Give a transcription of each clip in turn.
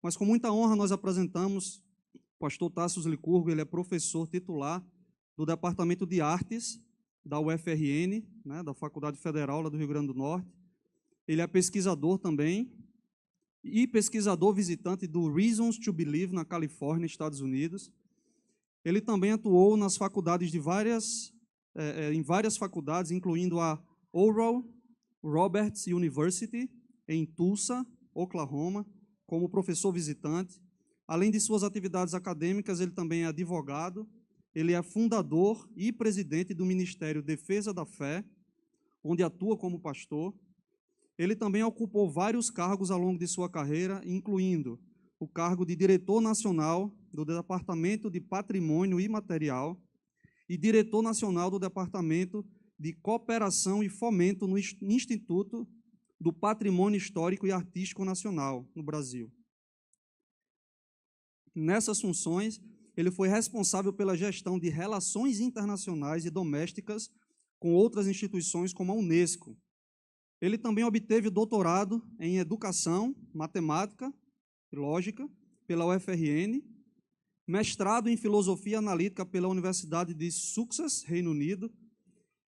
Mas com muita honra nós apresentamos o pastor Tasso Licurgo. Ele é professor titular do Departamento de Artes da UFRN, né, da Faculdade Federal lá do Rio Grande do Norte. Ele é pesquisador também e pesquisador visitante do Reasons to Believe na Califórnia, Estados Unidos. Ele também atuou nas faculdades em várias faculdades, incluindo a Oral Roberts University, em Tulsa, Oklahoma, como professor visitante. Além de suas atividades acadêmicas, ele também é advogado. Ele é fundador e presidente do Ministério Defesa da Fé, onde atua como pastor. Ele também ocupou vários cargos ao longo de sua carreira, incluindo o cargo de diretor nacional do Departamento de Patrimônio Imaterial e diretor nacional do Departamento de Cooperação e Fomento no Instituto do Patrimônio Histórico e Artístico Nacional, no Brasil. Nessas funções, ele foi responsável pela gestão de relações internacionais e domésticas com outras instituições, como a Unesco. Ele também obteve doutorado em Educação, Matemática e Lógica pela UFRN, mestrado em Filosofia Analítica pela Universidade de Sussex, Reino Unido.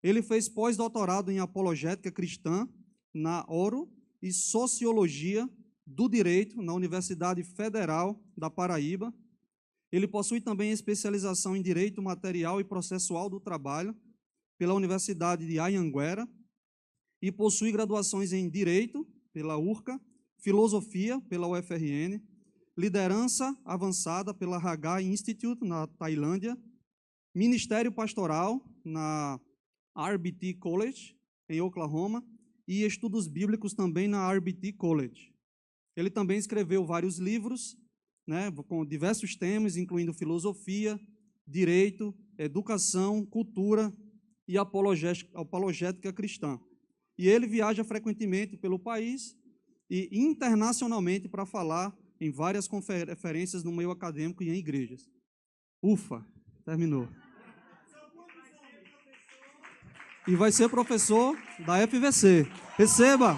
Ele fez pós-doutorado em Apologética Cristã na ORO e Sociologia do Direito na Universidade Federal da Paraíba. Ele possui também especialização em Direito Material e Processual do Trabalho pela Universidade de Anhanguera e possui graduações em Direito pela URCA, Filosofia pela UFRN, Liderança Avançada pela Hagai Institute na Tailândia, Ministério Pastoral na RBT College em Oklahoma e Estudos Bíblicos também na RBT College. Ele também escreveu vários livros, né, com diversos temas, incluindo filosofia, direito, educação, cultura e apologética cristã. E ele viaja frequentemente pelo país e internacionalmente para falar em várias conferências no meio acadêmico e em igrejas. Ufa, terminou. E vai ser professor da FVC. Receba!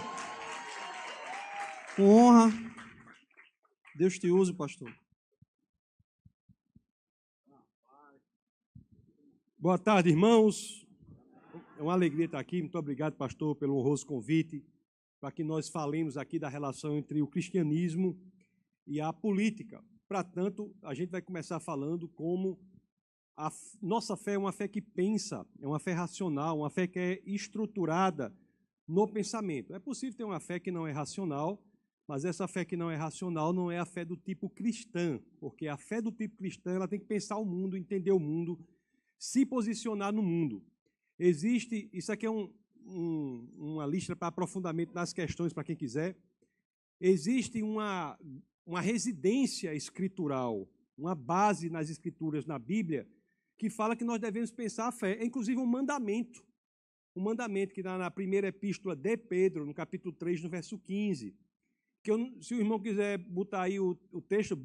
Com honra. Deus te use, pastor. Boa tarde, irmãos. É uma alegria estar aqui. Muito obrigado, pastor, pelo honroso convite para que nós falemos aqui da relação entre o cristianismo e a política. Para tanto, a gente vai começar falando como a nossa fé é uma fé que pensa, é uma fé racional, uma fé que é estruturada no pensamento. É possível ter uma fé que não é racional, mas essa fé que não é racional não é a fé do tipo cristã, porque a fé do tipo cristã ela tem que pensar o mundo, entender o mundo, se posicionar no mundo. Existe, isso aqui é uma lista para aprofundamento nas questões, para quem quiser. Existe uma residência escritural, uma base nas escrituras, na Bíblia, que fala que nós devemos pensar a fé. É inclusive um mandamento que está na primeira epístola de Pedro, no capítulo 3, no verso 15. Se o irmão quiser botar aí o texto,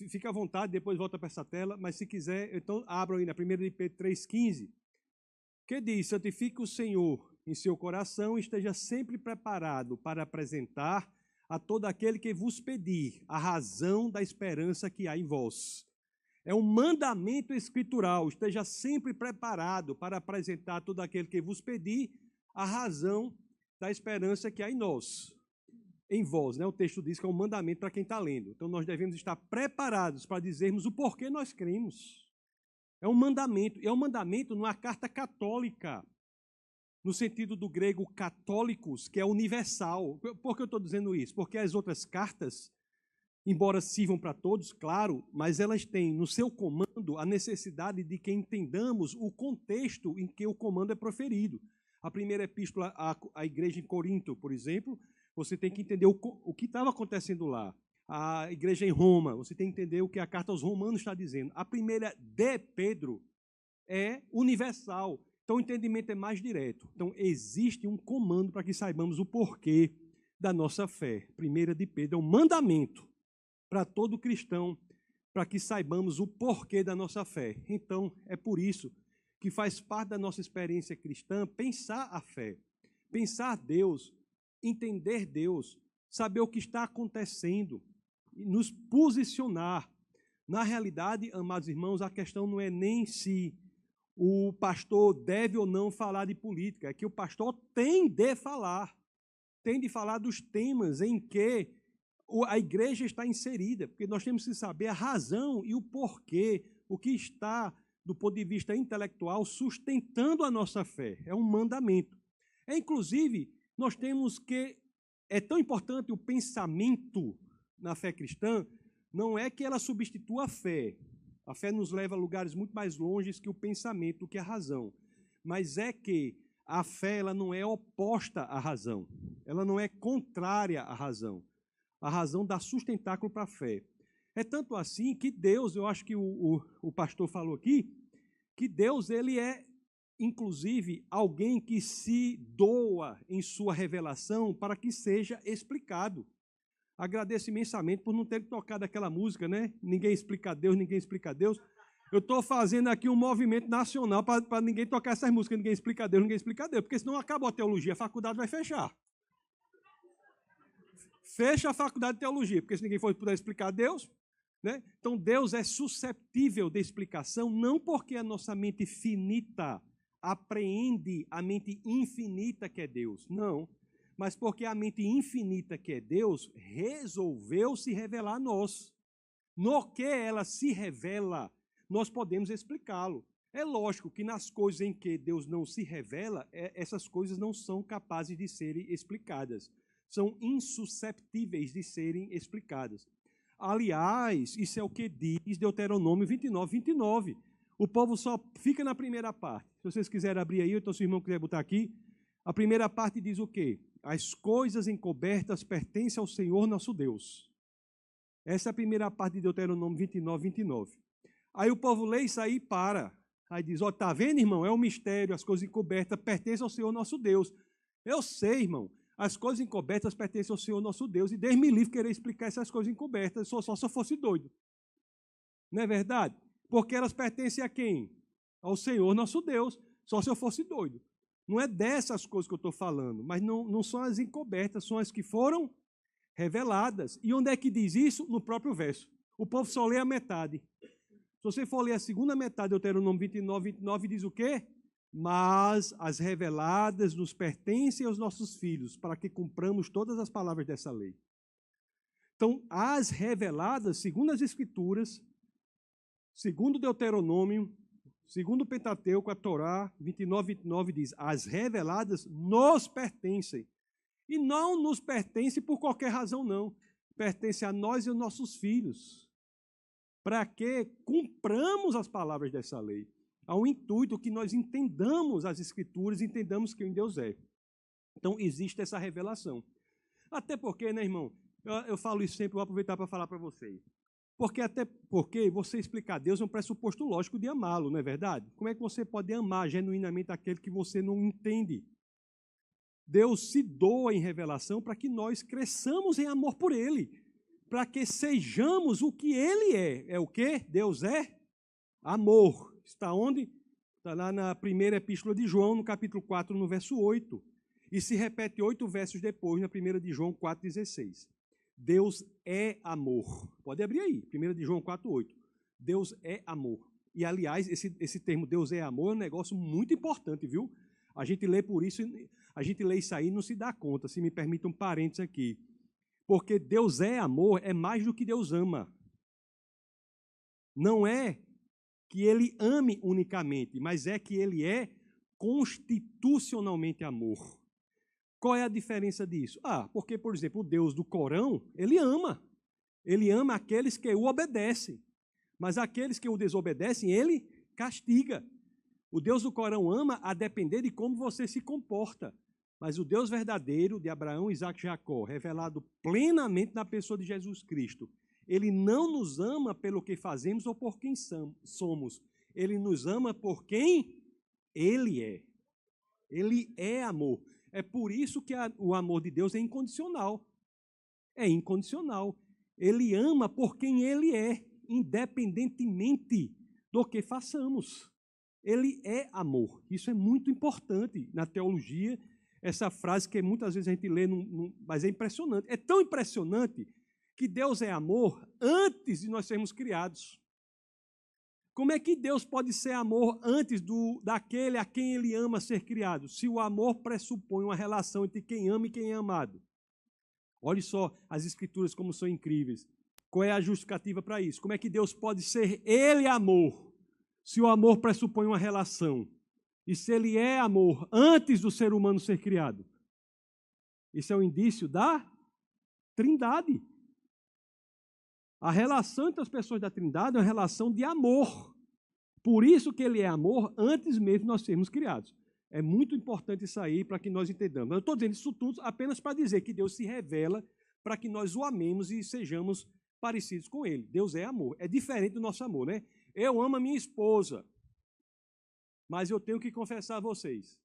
fica à vontade, depois volta para essa tela, mas se quiser, então abra aí na primeira de Pedro 3,15, que diz: santifique o Senhor em seu coração e esteja sempre preparado para apresentar a todo aquele que vos pedir a razão da esperança que há em vós. É um mandamento escritural, esteja sempre preparado para apresentar a todo aquele que vos pedir a razão da esperança que há em nós. Em vós, né? O texto diz que é um mandamento para quem está lendo. Então, nós devemos estar preparados para dizermos o porquê nós cremos. É um mandamento numa carta católica, no sentido do grego católicos, que é universal. Por que eu estou dizendo isso? Porque as outras cartas, embora sirvam para todos, claro, mas elas têm no seu comando a necessidade de que entendamos o contexto em que o comando é proferido. A primeira epístola à igreja em Corinto, por exemplo, você tem que entender o que estava acontecendo lá. A igreja em Roma, você tem que entender o que a carta aos Romanos está dizendo. A primeira de Pedro é universal. Então, o entendimento é mais direto. Então, existe um comando para que saibamos o porquê da nossa fé. Primeira de Pedro é um mandamento para todo cristão, para que saibamos o porquê da nossa fé. Então, é por isso que faz parte da nossa experiência cristã pensar a fé, pensar Deus, entender Deus, saber o que está acontecendo. nos posicionar. Na realidade, amados irmãos, a questão não é nem se o pastor deve ou não falar de política, é que o pastor tem de falar dos temas em que a igreja está inserida, porque nós temos que saber a razão e o porquê, o que está, do ponto de vista intelectual, sustentando a nossa fé. É um mandamento. Inclusive, nós temos que, é tão importante o pensamento na fé cristã, não é que ela substitua a fé. A fé nos leva a lugares muito mais longes que o pensamento, do que a razão. Mas é que a fé ela não é oposta à razão. Ela não é contrária à razão. A razão dá sustentáculo para a fé. É tanto assim que Deus, eu acho que o pastor falou aqui, que Deus ele é, inclusive, alguém que se doa em sua revelação para que seja explicado. Agradeço imensamente por não ter tocado aquela música, né? Ninguém explica Deus, ninguém explica Deus. Eu estou fazendo aqui um movimento nacional para ninguém tocar essas músicas, ninguém explica Deus, ninguém explica Deus, porque senão acabou a teologia, a faculdade vai fechar. Fecha a faculdade de teologia, porque se ninguém for puder explicar Deus, né? Então Deus é susceptível de explicação, não porque a nossa mente finita apreende a mente infinita que é Deus, não. Mas porque a mente infinita que é Deus resolveu se revelar a nós. No que ela se revela, nós podemos explicá-lo. É lógico que nas coisas em que Deus não se revela, essas coisas não são capazes de serem explicadas. São insusceptíveis de serem explicadas. Aliás, isso é o que diz Deuteronômio 29. O povo só fica na primeira parte. Se vocês quiserem abrir aí, ou então se o irmão quiser botar aqui, a primeira parte diz o quê? As coisas encobertas pertencem ao Senhor nosso Deus. Essa é a primeira parte de Deuteronômio 29. Aí o povo lê isso aí e para. Aí diz, ó, tá vendo, irmão? É um mistério, as coisas encobertas pertencem ao Senhor nosso Deus. Eu sei, irmão, as coisas encobertas pertencem ao Senhor nosso Deus, e Deus me livre querer explicar essas coisas encobertas, só se eu fosse doido. Não é verdade? Porque elas pertencem a quem? Ao Senhor nosso Deus, só se eu fosse doido. Não é dessas coisas que eu estou falando, mas não são as encobertas, são as que foram reveladas. E onde é que diz isso? No próprio verso. O povo só lê a metade. Se você for ler a segunda metade do Deuteronômio 29, diz o quê? Mas as reveladas nos pertencem aos nossos filhos, para que cumpramos todas as palavras dessa lei. Então, as reveladas, segundo as Escrituras, segundo Deuteronômio, segundo o Pentateuco, a Torá 29 diz, as reveladas nos pertencem. E não nos pertence por qualquer razão, não. Pertence a nós e aos nossos filhos. Para que cumpramos as palavras dessa lei. Há um intuito que nós entendamos as Escrituras e entendamos quem Deus é. Então, existe essa revelação. Até porque, né, irmão? Eu falo isso sempre, vou aproveitar para falar para vocês. Até porque você explicar a Deus é um pressuposto lógico de amá-lo, não é verdade? Como é que você pode amar genuinamente aquele que você não entende? Deus se doa em revelação para que nós cresçamos em amor por Ele, para que sejamos o que Ele é. É o quê? Deus é amor. Está onde? Está lá na primeira epístola de João, no capítulo 4, no verso 8. E se repete 8 versos depois, na primeira de João 4,16. Deus é amor. Pode abrir aí, 1 de João 4,8. Deus é amor. E, aliás, esse termo Deus é amor é um negócio muito importante, viu? A gente lê por isso, a gente lê isso aí e não se dá conta, se me permite um parênteses aqui. Porque Deus é amor é mais do que Deus ama. Não é que Ele ame unicamente, mas é que Ele é constitucionalmente amor. Qual é a diferença disso? Porque, por exemplo, o Deus do Corão, Ele ama. Ele ama aqueles que o obedecem. Mas aqueles que o desobedecem, Ele castiga. O Deus do Corão ama a depender de como você se comporta. Mas o Deus verdadeiro de Abraão, Isaac e Jacó, revelado plenamente na pessoa de Jesus Cristo, Ele não nos ama pelo que fazemos ou por quem somos. Ele nos ama por quem Ele é. Ele é amor. É por isso que o amor de Deus é incondicional. É incondicional. Ele ama por quem Ele é, independentemente do que façamos. Ele é amor. Isso é muito importante na teologia, essa frase que muitas vezes a gente lê, mas é impressionante. É tão impressionante que Deus é amor antes de nós sermos criados. Como é que Deus pode ser amor antes daquele a quem Ele ama ser criado? Se o amor pressupõe uma relação entre quem ama e quem é amado. Olhe só as Escrituras como são incríveis. Qual é a justificativa para isso? Como é que Deus pode ser Ele amor, se o amor pressupõe uma relação? E se Ele é amor antes do ser humano ser criado? Isso é um indício da Trindade. A relação entre as pessoas da Trindade é uma relação de amor. Por isso que Ele é amor antes mesmo de nós sermos criados. É muito importante isso aí para que nós entendamos. Eu estou dizendo isso tudo apenas para dizer que Deus se revela para que nós o amemos e sejamos parecidos com Ele. Deus é amor. É diferente do nosso amor, né? Eu amo a minha esposa, mas eu tenho que confessar a vocês.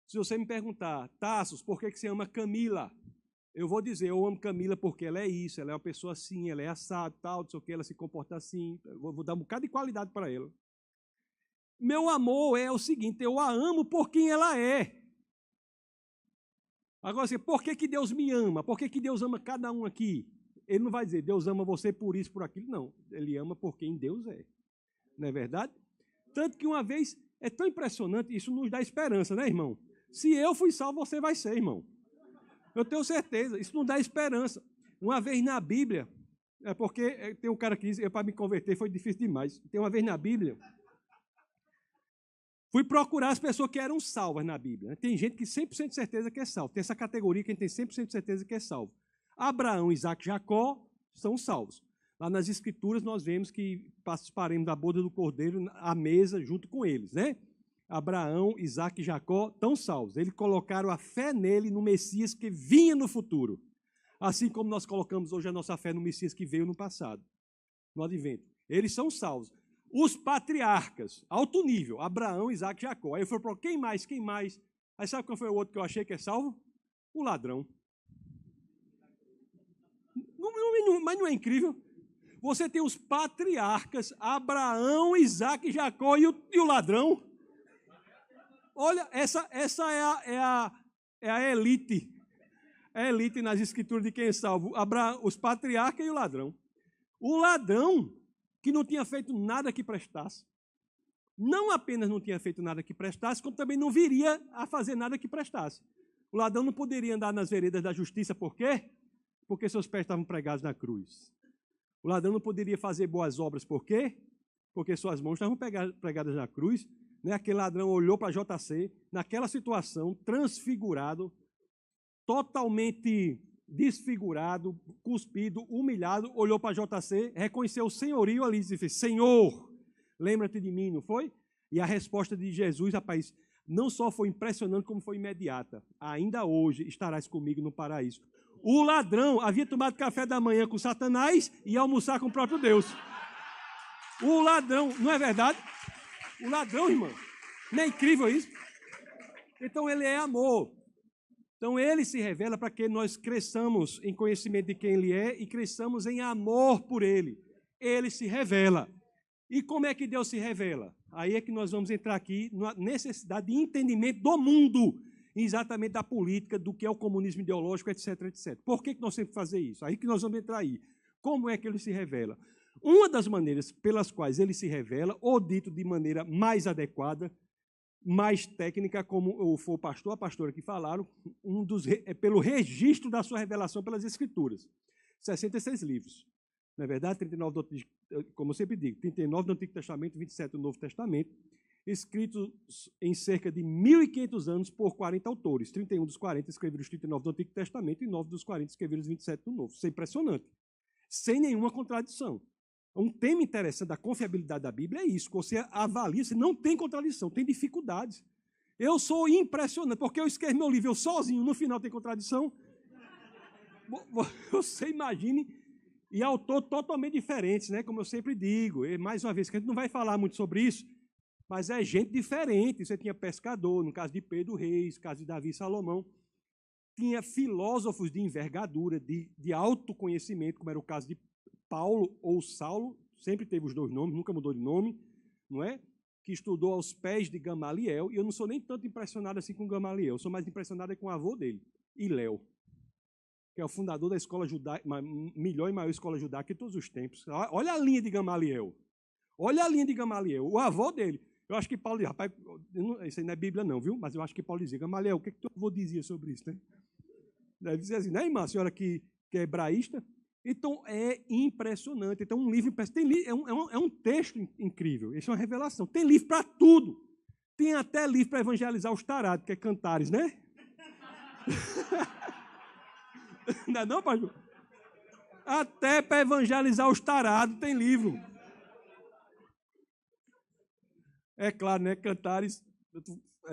Se você me perguntar, Tassos, por que você ama Camila? Eu vou dizer, eu amo Camila porque ela é isso, ela é uma pessoa assim, ela é assado, tal, não sei o que, ela se comporta assim, eu vou dar um bocado de qualidade para ela. Meu amor é o seguinte, eu a amo por quem ela é. Agora, assim, por que Deus me ama? Por que Deus ama cada um aqui? Ele não vai dizer, Deus ama você por isso, por aquilo, não. Ele ama por quem Deus é. Não é verdade? Tanto que uma vez, é tão impressionante, isso nos dá esperança, né, irmão? Se eu fui salvo, você vai ser, irmão. Eu tenho certeza, isso não dá esperança. Uma vez na Bíblia, é porque tem um cara que diz, para me converter foi difícil demais. Tem uma vez na Bíblia, fui procurar as pessoas que eram salvas na Bíblia. Tem gente que 100% de certeza que é salvo. Tem essa categoria quem tem 100% de certeza que é salvo. Abraão, Isaac e Jacó são salvos. Lá nas Escrituras nós vemos que participaremos da boda do Cordeiro à mesa junto com eles, né? Abraão, Isaac e Jacó estão salvos. Eles colocaram a fé nele, no Messias que vinha no futuro. Assim como nós colocamos hoje a nossa fé no Messias que veio no passado, no advento. Eles são salvos. Os patriarcas, alto nível, Abraão, Isaac e Jacó. Aí eu falei, quem mais? Quem mais? Aí sabe qual foi o outro que eu achei que é salvo? O ladrão. Mas não é incrível? Você tem os patriarcas, Abraão, Isaac e Jacó e o ladrão. Olha, essa é a elite. É a elite nas Escrituras de quem é salvo. Os patriarcas e o ladrão. O ladrão, que não tinha feito nada que prestasse, não apenas não tinha feito nada que prestasse, como também não viria a fazer nada que prestasse. O ladrão não poderia andar nas veredas da justiça, por quê? Porque seus pés estavam pregados na cruz. O ladrão não poderia fazer boas obras, por quê? Porque suas mãos estavam pregadas na cruz. Né? Aquele ladrão olhou para JC, naquela situação, transfigurado, totalmente desfigurado, cuspido, humilhado, olhou para JC, reconheceu o senhorio ali e disse, Senhor, lembra-te de mim, não foi? E a resposta de Jesus, rapaz, não só foi impressionante, como foi imediata. Ainda hoje estarás comigo no paraíso. O ladrão havia tomado café da manhã com Satanás e ia almoçar com o próprio Deus. O ladrão, não é verdade? O ladrão, irmão, não é incrível isso? Então ele é amor. Então ele se revela para que nós cresçamos em conhecimento de quem ele é e cresçamos em amor por ele. Ele se revela. E como é que Deus se revela? Aí é que nós vamos entrar aqui na necessidade de entendimento do mundo, exatamente da política, do que é o comunismo ideológico, etc, etc. Por que nós temos que fazer isso? Aí que nós vamos entrar aí. Como é que ele se revela? Uma das maneiras pelas quais ele se revela, ou dito de maneira mais adequada, mais técnica, como foi o pastor, a pastora que falaram, é pelo registro da sua revelação pelas Escrituras. 66 livros. Não é verdade? 39, como eu sempre digo, 39 do Antigo Testamento, 27 do Novo Testamento, escritos em cerca de 1.500 anos por 40 autores. 31 dos 40 escreveram os 39 do Antigo Testamento e 9 dos 40 escreveram os 27 do Novo. Isso é impressionante. Sem nenhuma contradição. Um tema interessante da confiabilidade da Bíblia é isso. Você avalia, se não tem contradição, tem dificuldades. Eu sou impressionante, porque eu escrevo meu livro eu sozinho, no final tem contradição. Você imagine, e autor totalmente diferentes, né? Como eu sempre digo. E mais uma vez, que a gente não vai falar muito sobre isso, mas é gente diferente. Você tinha pescador, no caso de Pedro Reis, no caso de Davi e Salomão. Tinha filósofos de envergadura, de autoconhecimento, como era o caso de Paulo ou Saulo, sempre teve os dois nomes, nunca mudou de nome, não é? Que estudou aos pés de Gamaliel, e eu não sou nem tanto impressionado assim com Gamaliel, eu sou mais impressionado com o avô dele, Hilel. que é o fundador da escola judaica, melhor e maior escola judaica de todos os tempos. Olha a linha de Gamaliel. Olha a linha de Gamaliel. O avô dele. Eu acho que Paulo dizia, rapaz, isso aí não é Bíblia não, viu? Mas eu acho que Paulo dizia, Gamaliel, o que teu avô dizia sobre isso, né? Deve dizer assim, né, irmã? A senhora que é hebraísta. Então, é impressionante. Então, um livro impressionante. É um texto incrível. Isso é uma revelação. Tem livro para tudo. Tem até livro para evangelizar os tarados, que é Cantares, né? Não é não, pastor? Até para evangelizar os tarados tem livro. É claro, né? Cantares,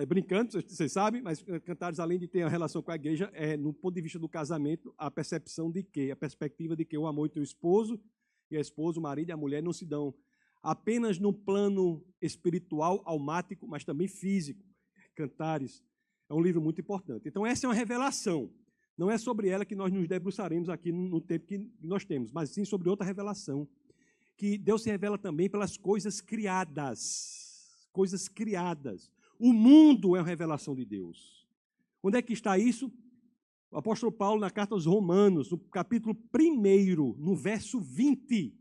brincando, vocês sabem, mas Cantares, além de ter a relação com a igreja, no ponto de vista do casamento, a percepção de que, a perspectiva de que o amor entre o esposo e a esposa, o marido e a mulher não se dão apenas no plano espiritual, almático, mas também físico. Cantares é um livro muito importante. Então, essa é uma revelação. Não é sobre ela que nós nos debruçaremos aqui no tempo que nós temos, mas sim sobre outra revelação, que Deus se revela também pelas coisas criadas. Coisas criadas. O mundo é uma revelação de Deus. Onde é que está isso? O apóstolo Paulo, na carta aos Romanos, no capítulo 1, no verso 20,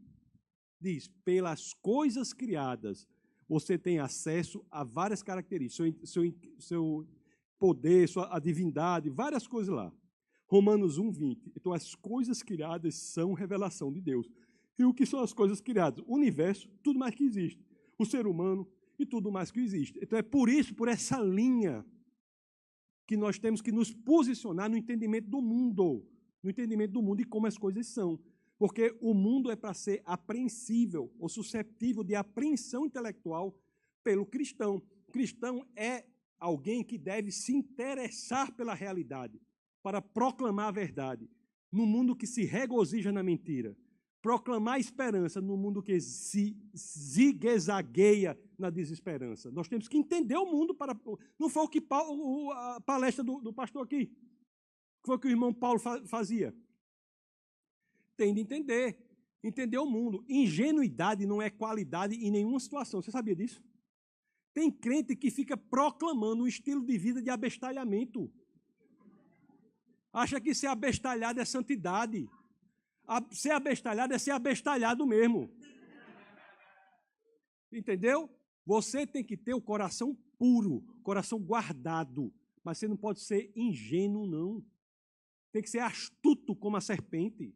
diz, pelas coisas criadas, você tem acesso a várias características, seu poder, a divindade, várias coisas lá. Romanos 1:20. Então, as coisas criadas são revelação de Deus. E o que são as coisas criadas? O universo, tudo mais que existe. O ser humano e tudo mais que existe. Então, é por isso, por essa linha, que nós temos que nos posicionar no entendimento do mundo. No entendimento do mundo e como as coisas são. Porque o mundo é para ser apreensível ou suscetível de apreensão intelectual pelo cristão. O cristão é alguém que deve se interessar pela realidade, para proclamar a verdade, no mundo que se regozija na mentira. Proclamar a esperança no mundo que se zigue-zagueia na desesperança. Nós temos que entender o mundo para... Não foi o que a palestra do pastor aqui. Foi o que o irmão Paulo fazia. Tem de entender. Entender o mundo. Ingenuidade não é qualidade em nenhuma situação. Você sabia disso? Tem crente que fica proclamando um estilo de vida de abestalhamento. Acha que ser abestalhado é santidade. Ser abestalhado é ser abestalhado mesmo. Entendeu? Você tem que ter o coração puro, coração guardado. Mas você não pode ser ingênuo, não. Tem que ser astuto como a serpente.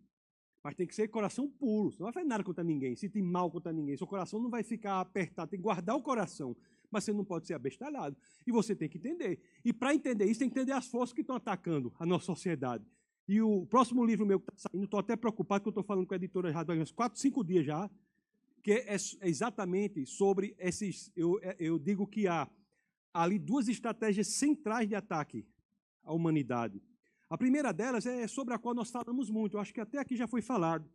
Mas tem que ser coração puro. Você não vai fazer nada contra ninguém, sentir mal contra ninguém. Seu coração não vai ficar apertado. Tem que guardar o coração. Mas você não pode ser abestalhado. E você tem que entender. E para entender isso, tem que entender as forças que estão atacando a nossa sociedade. E o próximo livro meu que está saindo, estou até preocupado, que eu estou falando com a editora já há uns 4, 5 dias já, que é exatamente sobre esses... Eu digo que há ali 2 estratégias centrais de ataque à humanidade. A primeira delas é sobre a qual nós falamos muito, eu acho que até aqui já foi falado,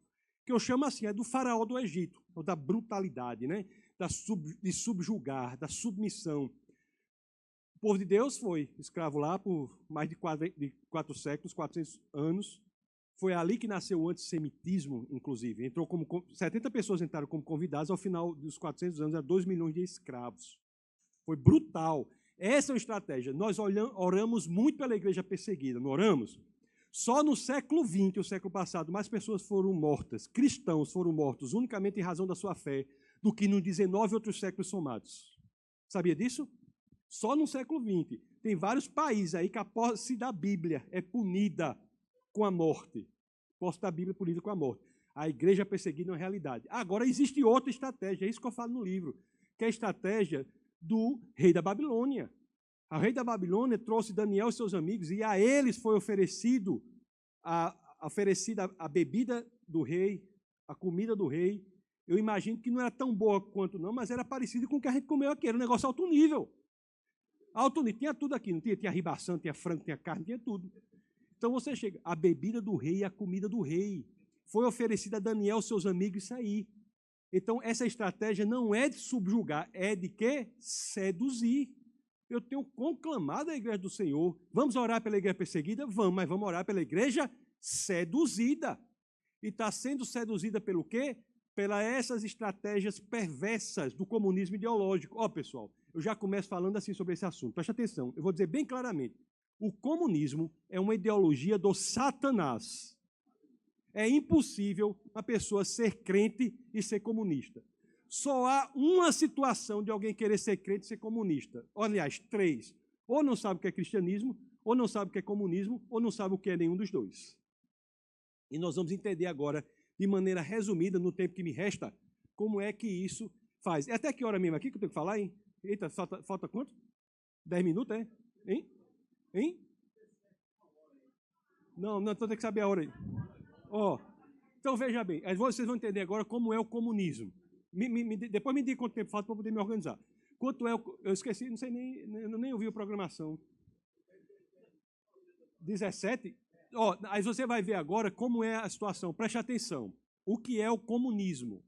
que eu chamo assim, é do faraó do Egito, ou da brutalidade, né? De subjugar, da submissão. O povo de Deus foi escravo lá por mais de 4 séculos, 400 anos. Foi ali que nasceu o antissemitismo, inclusive. 70 pessoas entraram como convidadas, ao final dos 400 anos, eram 2 milhões de escravos. Foi brutal. Essa é uma estratégia. Nós oramos muito pela igreja perseguida, não oramos? Só no século XX, o século passado, mais pessoas foram mortas, cristãos foram mortos, unicamente em razão da sua fé, do que nos 19 outros séculos somados. Sabia disso? Só no século XX. Tem vários países aí que a posse da Bíblia é punida com a morte. A posse da Bíblia é punida com a morte. A igreja perseguida é uma realidade. Agora, existe outra estratégia, é isso que eu falo no livro, que é a estratégia do rei da Babilônia. O rei da Babilônia trouxe Daniel e seus amigos, e a eles foi oferecida a bebida do rei, a comida do rei. Eu imagino que não era tão boa quanto não, mas era parecido com o que a gente comeu aqui. Era um negócio alto nível. Alto nível. Tinha tudo aqui. Não tinha? Tinha ribação, tinha frango, tinha carne, tinha tudo. Então você chega, a bebida do rei e a comida do rei. Foi oferecida a Daniel e seus amigos isso aí. Então essa estratégia não é de subjugar, é de quê? Seduzir. Eu tenho conclamado a igreja do Senhor. Vamos orar pela igreja perseguida? Vamos, mas vamos orar pela igreja seduzida. E está sendo seduzida pelo quê? Pelas essas estratégias perversas do comunismo ideológico. Ó, pessoal, eu já começo falando assim sobre esse assunto. Preste atenção, eu vou dizer bem claramente. O comunismo é uma ideologia do Satanás. É impossível uma pessoa ser crente e ser comunista. Só há uma situação de alguém querer ser crente e ser comunista. Aliás, 3. Ou não sabe o que é cristianismo, ou não sabe o que é comunismo, ou não sabe o que é nenhum dos dois. E nós vamos entender agora, de maneira resumida, no tempo que me resta, como é que isso faz. É até que hora mesmo aqui que eu tenho que falar, hein? Eita, falta quanto? 10 minutos, é? Hein? Hein? Não, então tem que saber a hora aí. Então veja bem, vocês vão entender agora como é o comunismo. Depois me diga quanto tempo falta para poder me organizar. Quanto é eu esqueci, não sei nem ouvi a programação. 17? Aí você vai ver agora como é a situação. Preste atenção. O que é o comunismo?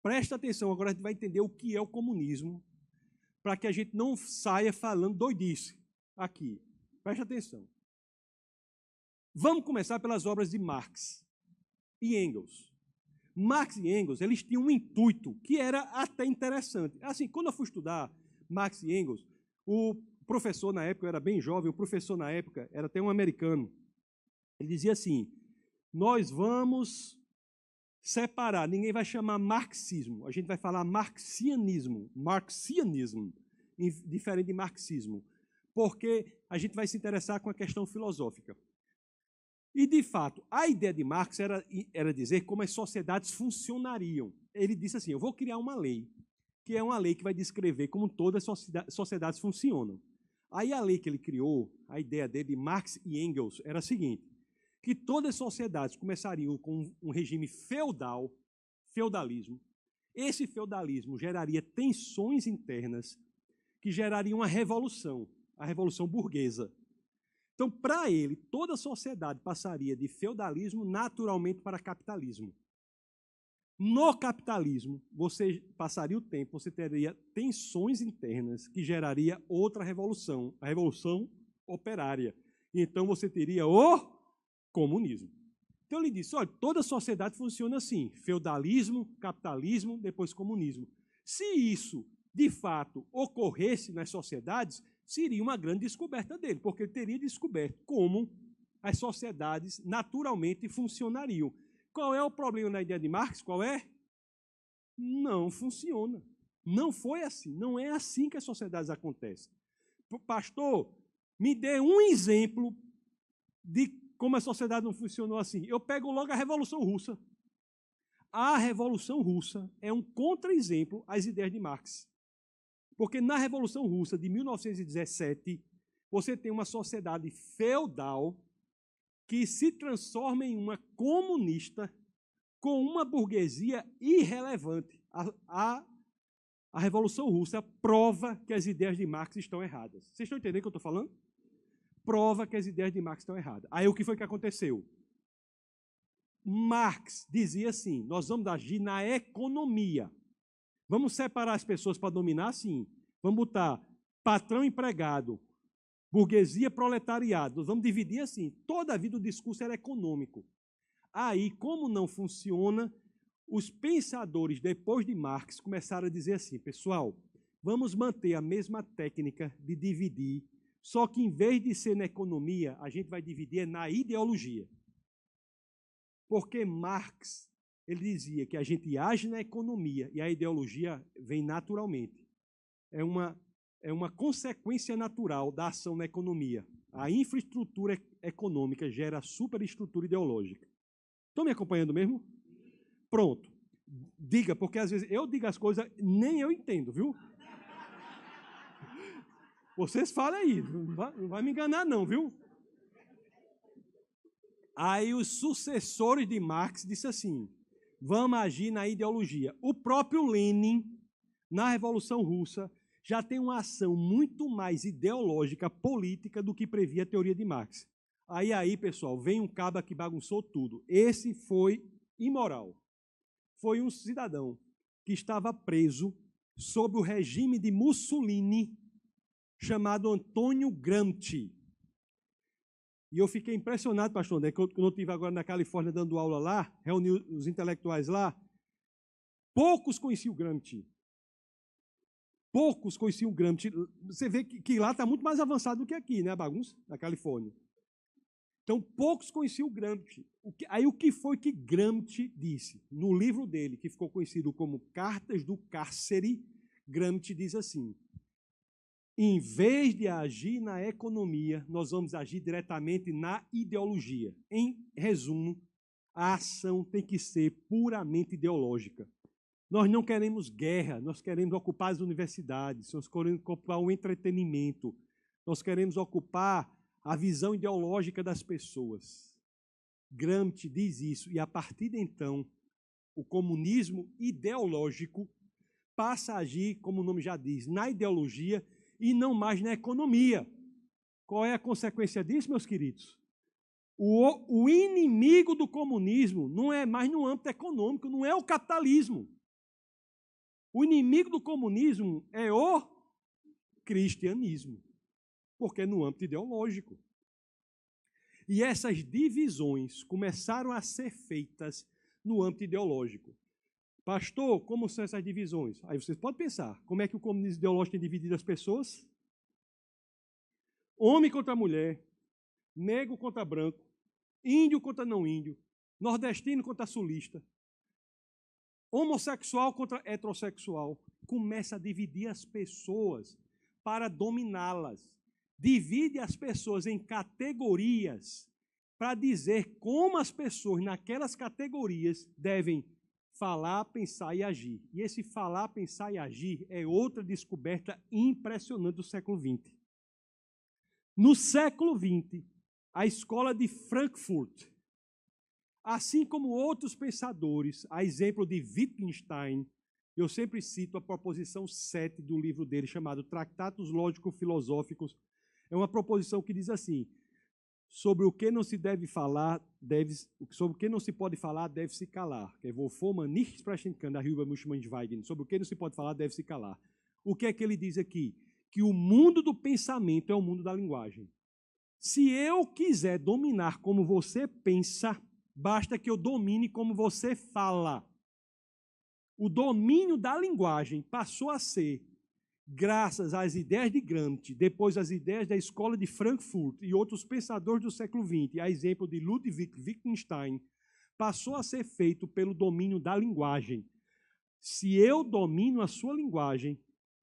Preste atenção, agora a gente vai entender o que é o comunismo, para que a gente não saia falando doidice aqui. Preste atenção. Vamos começar pelas obras de Marx e Engels. Marx e Engels, eles tinham um intuito que era até interessante. Assim, quando eu fui estudar Marx e Engels, o professor na época, eu era bem jovem, o professor na época era até um americano. Ele dizia assim, nós vamos separar, ninguém vai chamar marxismo, a gente vai falar marxianismo, diferente de marxismo, porque a gente vai se interessar com a questão filosófica. E, de fato, a ideia de Marx era dizer como as sociedades funcionariam. Ele disse assim, eu vou criar uma lei, que é uma lei que vai descrever como todas as sociedades funcionam. Aí a lei que ele criou, a ideia dele, de Marx e Engels, era a seguinte, que todas as sociedades começariam com um regime feudal, feudalismo. Esse feudalismo geraria tensões internas que gerariam a revolução burguesa. Então, para ele, toda a sociedade passaria de feudalismo naturalmente para capitalismo. No capitalismo, você passaria o tempo, você teria tensões internas que geraria outra revolução, a revolução operária. Então, você teria o comunismo. Então, ele disse, olha, toda a sociedade funciona assim, feudalismo, capitalismo, depois comunismo. Se isso, de fato, ocorresse nas sociedades, seria uma grande descoberta dele, porque ele teria descoberto como as sociedades naturalmente funcionariam. Qual é o problema na ideia de Marx? Qual é? Não funciona. Não foi assim. Não é assim que as sociedades acontecem. Pastor, me dê um exemplo de como a sociedade não funcionou assim. Eu pego logo a Revolução Russa. A Revolução Russa é um contra-exemplo às ideias de Marx. Porque na Revolução Russa de 1917, você tem uma sociedade feudal que se transforma em uma comunista com uma burguesia irrelevante. A Revolução Russa prova que as ideias de Marx estão erradas. Vocês estão entendendo o que eu estou falando? Prova que as ideias de Marx estão erradas. Aí o que foi que aconteceu? Marx dizia assim, nós vamos agir na economia. Vamos separar as pessoas para dominar, sim. Vamos botar patrão empregado, burguesia proletariado. Nós vamos dividir assim. Toda a vida o discurso era econômico. Aí, como não funciona, os pensadores, depois de Marx, começaram a dizer assim, pessoal, vamos manter a mesma técnica de dividir, só que em vez de ser na economia, a gente vai dividir na ideologia. Porque Marx, ele dizia que a gente age na economia e a ideologia vem naturalmente. É uma consequência natural da ação na economia. A infraestrutura econômica gera a superestrutura ideológica. Estão me acompanhando mesmo? Pronto. Diga, porque às vezes eu digo as coisas, nem eu entendo, viu? Vocês falem aí, não vai me enganar não, viu? Aí os sucessores de Marx disseram assim, vamos agir na ideologia. O próprio Lenin, na Revolução Russa, já tem uma ação muito mais ideológica, política, do que previa a teoria de Marx. Aí, pessoal, vem um caba que bagunçou tudo. Esse foi imoral. Foi um cidadão que estava preso sob o regime de Mussolini, chamado Antônio Gramsci. E eu fiquei impressionado, pastor André, quando eu estive agora na Califórnia dando aula lá, reuni os intelectuais lá, poucos conheciam o Gramsci. Poucos conheciam Gramsci. Você vê que lá está muito mais avançado do que aqui, né, a bagunça, na Califórnia. Então, poucos conheciam o Gramsci. Aí, o que foi que Gramsci disse? No livro dele, que ficou conhecido como Cartas do Cárcere, Gramsci diz assim: em vez de agir na economia, nós vamos agir diretamente na ideologia. Em resumo, a ação tem que ser puramente ideológica. Nós não queremos guerra, nós queremos ocupar as universidades, nós queremos ocupar o entretenimento, nós queremos ocupar a visão ideológica das pessoas. Gramsci diz isso, e a partir de então, o comunismo ideológico passa a agir, como o nome já diz, na ideologia e não mais na economia. Qual é a consequência disso, meus queridos? O inimigo do comunismo não é mais no âmbito econômico, não é o capitalismo. O inimigo do comunismo é o cristianismo, porque é no âmbito ideológico. E essas divisões começaram a ser feitas no âmbito ideológico. Pastor, como são essas divisões? Aí vocês podem pensar, como é que o comunismo ideológico tem dividido as pessoas? Homem contra mulher, negro contra branco, índio contra não índio, nordestino contra sulista, homossexual contra heterossexual. Começa a dividir as pessoas para dominá-las. Divide as pessoas em categorias para dizer como as pessoas naquelas categorias devem falar, pensar e agir. E esse falar, pensar e agir é outra descoberta impressionante do século XX. No século XX, a escola de Frankfurt, assim como outros pensadores, a exemplo de Wittgenstein, eu sempre cito a proposição 7 do livro dele, chamado Tratados Lógico-Filosóficos. É uma proposição que diz assim: sobre o que não se deve falar, sobre o que não se pode falar, deve-se calar. Wovon man nicht sprechen kann, darüber muss man schweigen. Sobre o que não se pode falar, deve-se calar. O que é que ele diz aqui? Que o mundo do pensamento é o mundo da linguagem. Se eu quiser dominar como você pensa, basta que eu domine como você fala. O domínio da linguagem passou a ser, graças às ideias de Gramsci, depois às ideias da escola de Frankfurt e outros pensadores do século XX, a exemplo de Ludwig Wittgenstein, passou a ser feito pelo domínio da linguagem. Se eu domino a sua linguagem,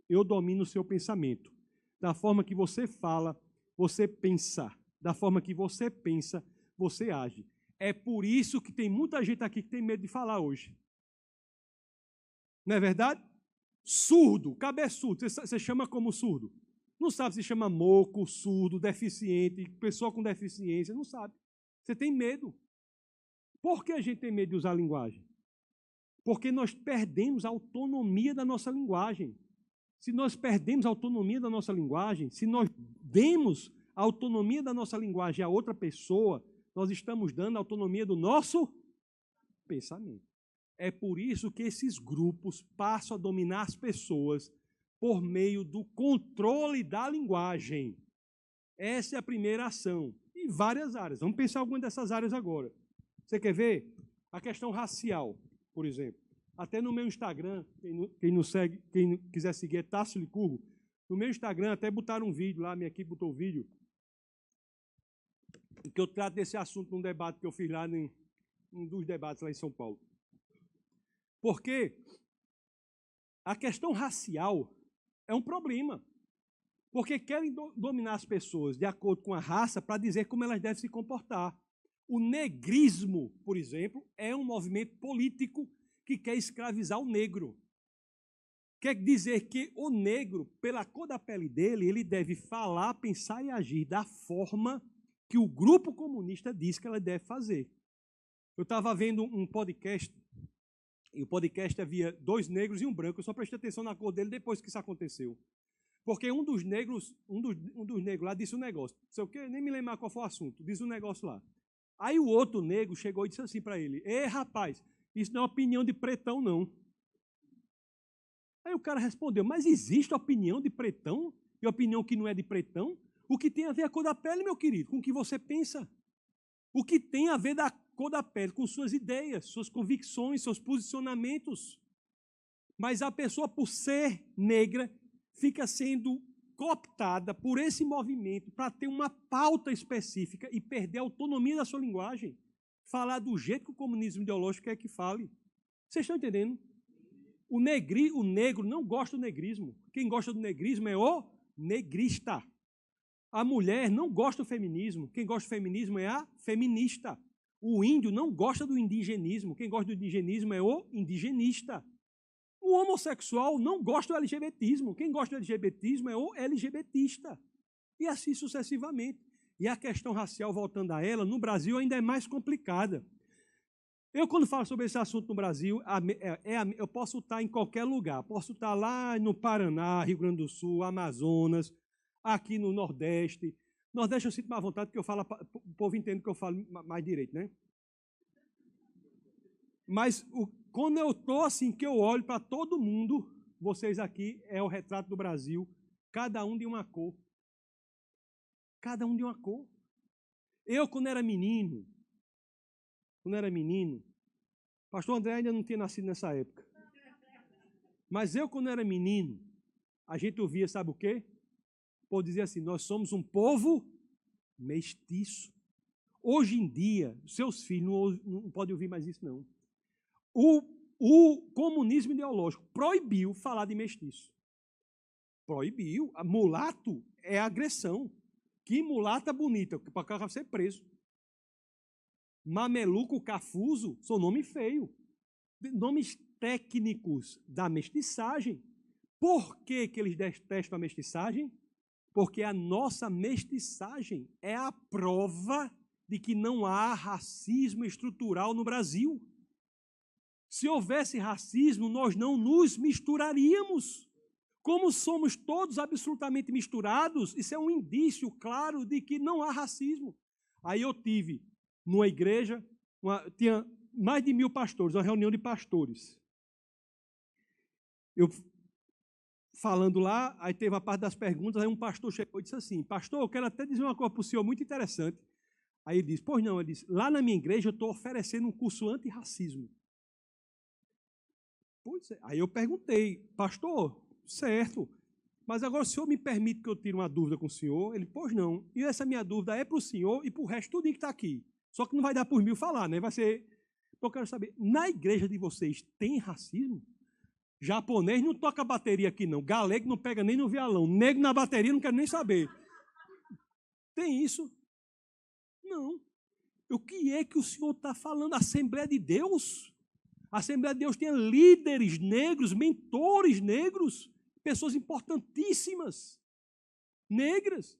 eu domino o seu pensamento. Da forma que você fala, você pensa. Da forma que você pensa, você age. É por isso que tem muita gente aqui que tem medo de falar hoje. Não é verdade? Surdo, cabeçudo, você chama como surdo? Não sabe se chama moco, surdo, deficiente, pessoa com deficiência, não sabe. Você tem medo. Por que a gente tem medo de usar a linguagem? Porque nós perdemos a autonomia da nossa linguagem. Se nós perdemos a autonomia da nossa linguagem, se nós demos a autonomia da nossa linguagem a outra pessoa, nós estamos dando a autonomia do nosso pensamento. É por isso que esses grupos passam a dominar as pessoas por meio do controle da linguagem. Essa é a primeira ação. Em várias áreas. Vamos pensar em alguma dessas áreas agora. Você quer ver? A questão racial, por exemplo. Até no meu Instagram, quem quiser seguir é Tássio Licurgo. No meu Instagram até botaram um vídeo lá, minha equipe botou um vídeo, que eu trato desse assunto num debate que eu fiz lá, em um dos debates lá em São Paulo. Porque a questão racial é um problema. Porque querem dominar as pessoas de acordo com a raça para dizer como elas devem se comportar. O negrismo, por exemplo, é um movimento político que quer escravizar o negro. Quer dizer que o negro, pela cor da pele dele, ele deve falar, pensar e agir da forma que o grupo comunista diz que ela deve fazer. Eu estava vendo um podcast, e o podcast havia 2 negros e um branco. Eu só prestei atenção na cor dele depois que isso aconteceu. Porque um dos negros lá disse um negócio. Não sei o quê, nem me lembro qual foi o assunto. Diz um negócio lá. Aí o outro negro chegou e disse assim para ele: ei, rapaz, isso não é opinião de pretão, não. Aí o cara respondeu: mas existe opinião de pretão e opinião que não é de pretão? O que tem a ver a cor da pele, meu querido, com o que você pensa? O que tem a ver da cor da pele com suas ideias, suas convicções, seus posicionamentos? Mas a pessoa, por ser negra, fica sendo cooptada por esse movimento para ter uma pauta específica e perder a autonomia da sua linguagem. Falar do jeito que o comunismo ideológico quer que fale. Vocês estão entendendo? O negro não gosta do negrismo. Quem gosta do negrismo é o negrista. A mulher não gosta do feminismo. Quem gosta do feminismo é a feminista. O índio não gosta do indigenismo. Quem gosta do indigenismo é o indigenista. O homossexual não gosta do LGBTismo. Quem gosta do LGBTismo é o LGBTista. E assim sucessivamente. E a questão racial, voltando a ela, no Brasil ainda é mais complicada. Eu, quando falo sobre esse assunto no Brasil, eu posso estar em qualquer lugar. Posso estar lá no Paraná, Rio Grande do Sul, Amazonas, aqui no Nordeste. Nordeste eu sinto mais vontade, porque o povo entende que eu falo mais direito, né? Mas quando eu estou assim, que eu olho para todo mundo, vocês aqui, é o retrato do Brasil, cada um de uma cor. Cada um de uma cor. Eu, quando era menino, pastor André ainda não tinha nascido nessa época. Mas eu, quando era menino, a gente ouvia, sabe o quê? Por dizer assim, nós somos um povo mestiço. Hoje em dia, seus filhos não podem ouvir mais isso, não. O comunismo ideológico proibiu falar de mestiço. Proibiu. Mulato é agressão. Que mulata bonita, para o cara ser preso. Mameluco, cafuso, são nomes feios. Nomes técnicos da mestiçagem. Por que eles detestam a mestiçagem? Porque a nossa mestiçagem é a prova de que não há racismo estrutural no Brasil. Se houvesse racismo, nós não nos misturaríamos. Como somos todos absolutamente misturados, isso é um indício claro de que não há racismo. Aí eu tive, numa igreja, tinha mais de 1000 pastores, uma reunião de pastores. Eu falando lá, aí teve a parte das perguntas, aí um pastor chegou e disse assim, pastor, eu quero até dizer uma coisa para o senhor muito interessante. Aí ele disse, pois não, ele disse, lá na minha igreja eu estou oferecendo um curso antirracismo. Pois é. Aí eu perguntei, pastor, certo, mas agora o senhor me permite que eu tire uma dúvida com o senhor? Ele, pois não, e essa minha dúvida é para o senhor e para o resto tudo que está aqui. Só que não vai dar por 1000 falar, né? Vai ser, eu quero saber, na igreja de vocês tem racismo? Japonês não toca bateria aqui não, galego não pega nem no violão, negro na bateria não quero nem saber. Tem isso? Não. O que é que o senhor está falando? Assembleia de Deus? A Assembleia de Deus tem líderes negros, mentores negros, pessoas importantíssimas, negras.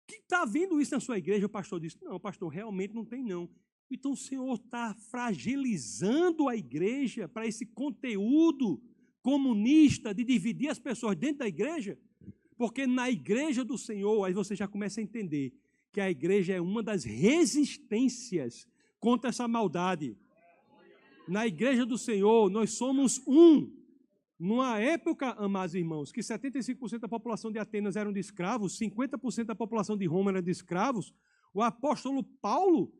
Que está vendo isso na sua igreja? O pastor disse, não, pastor, realmente não tem não. Então o Senhor está fragilizando a igreja para esse conteúdo comunista de dividir as pessoas dentro da igreja? Porque na igreja do Senhor, aí você já começa a entender que a igreja é uma das resistências contra essa maldade. Na igreja do Senhor, nós somos um. Numa época, amados irmãos, que 75% da população de Atenas eram de escravos, 50% da população de Roma era de escravos, o apóstolo Paulo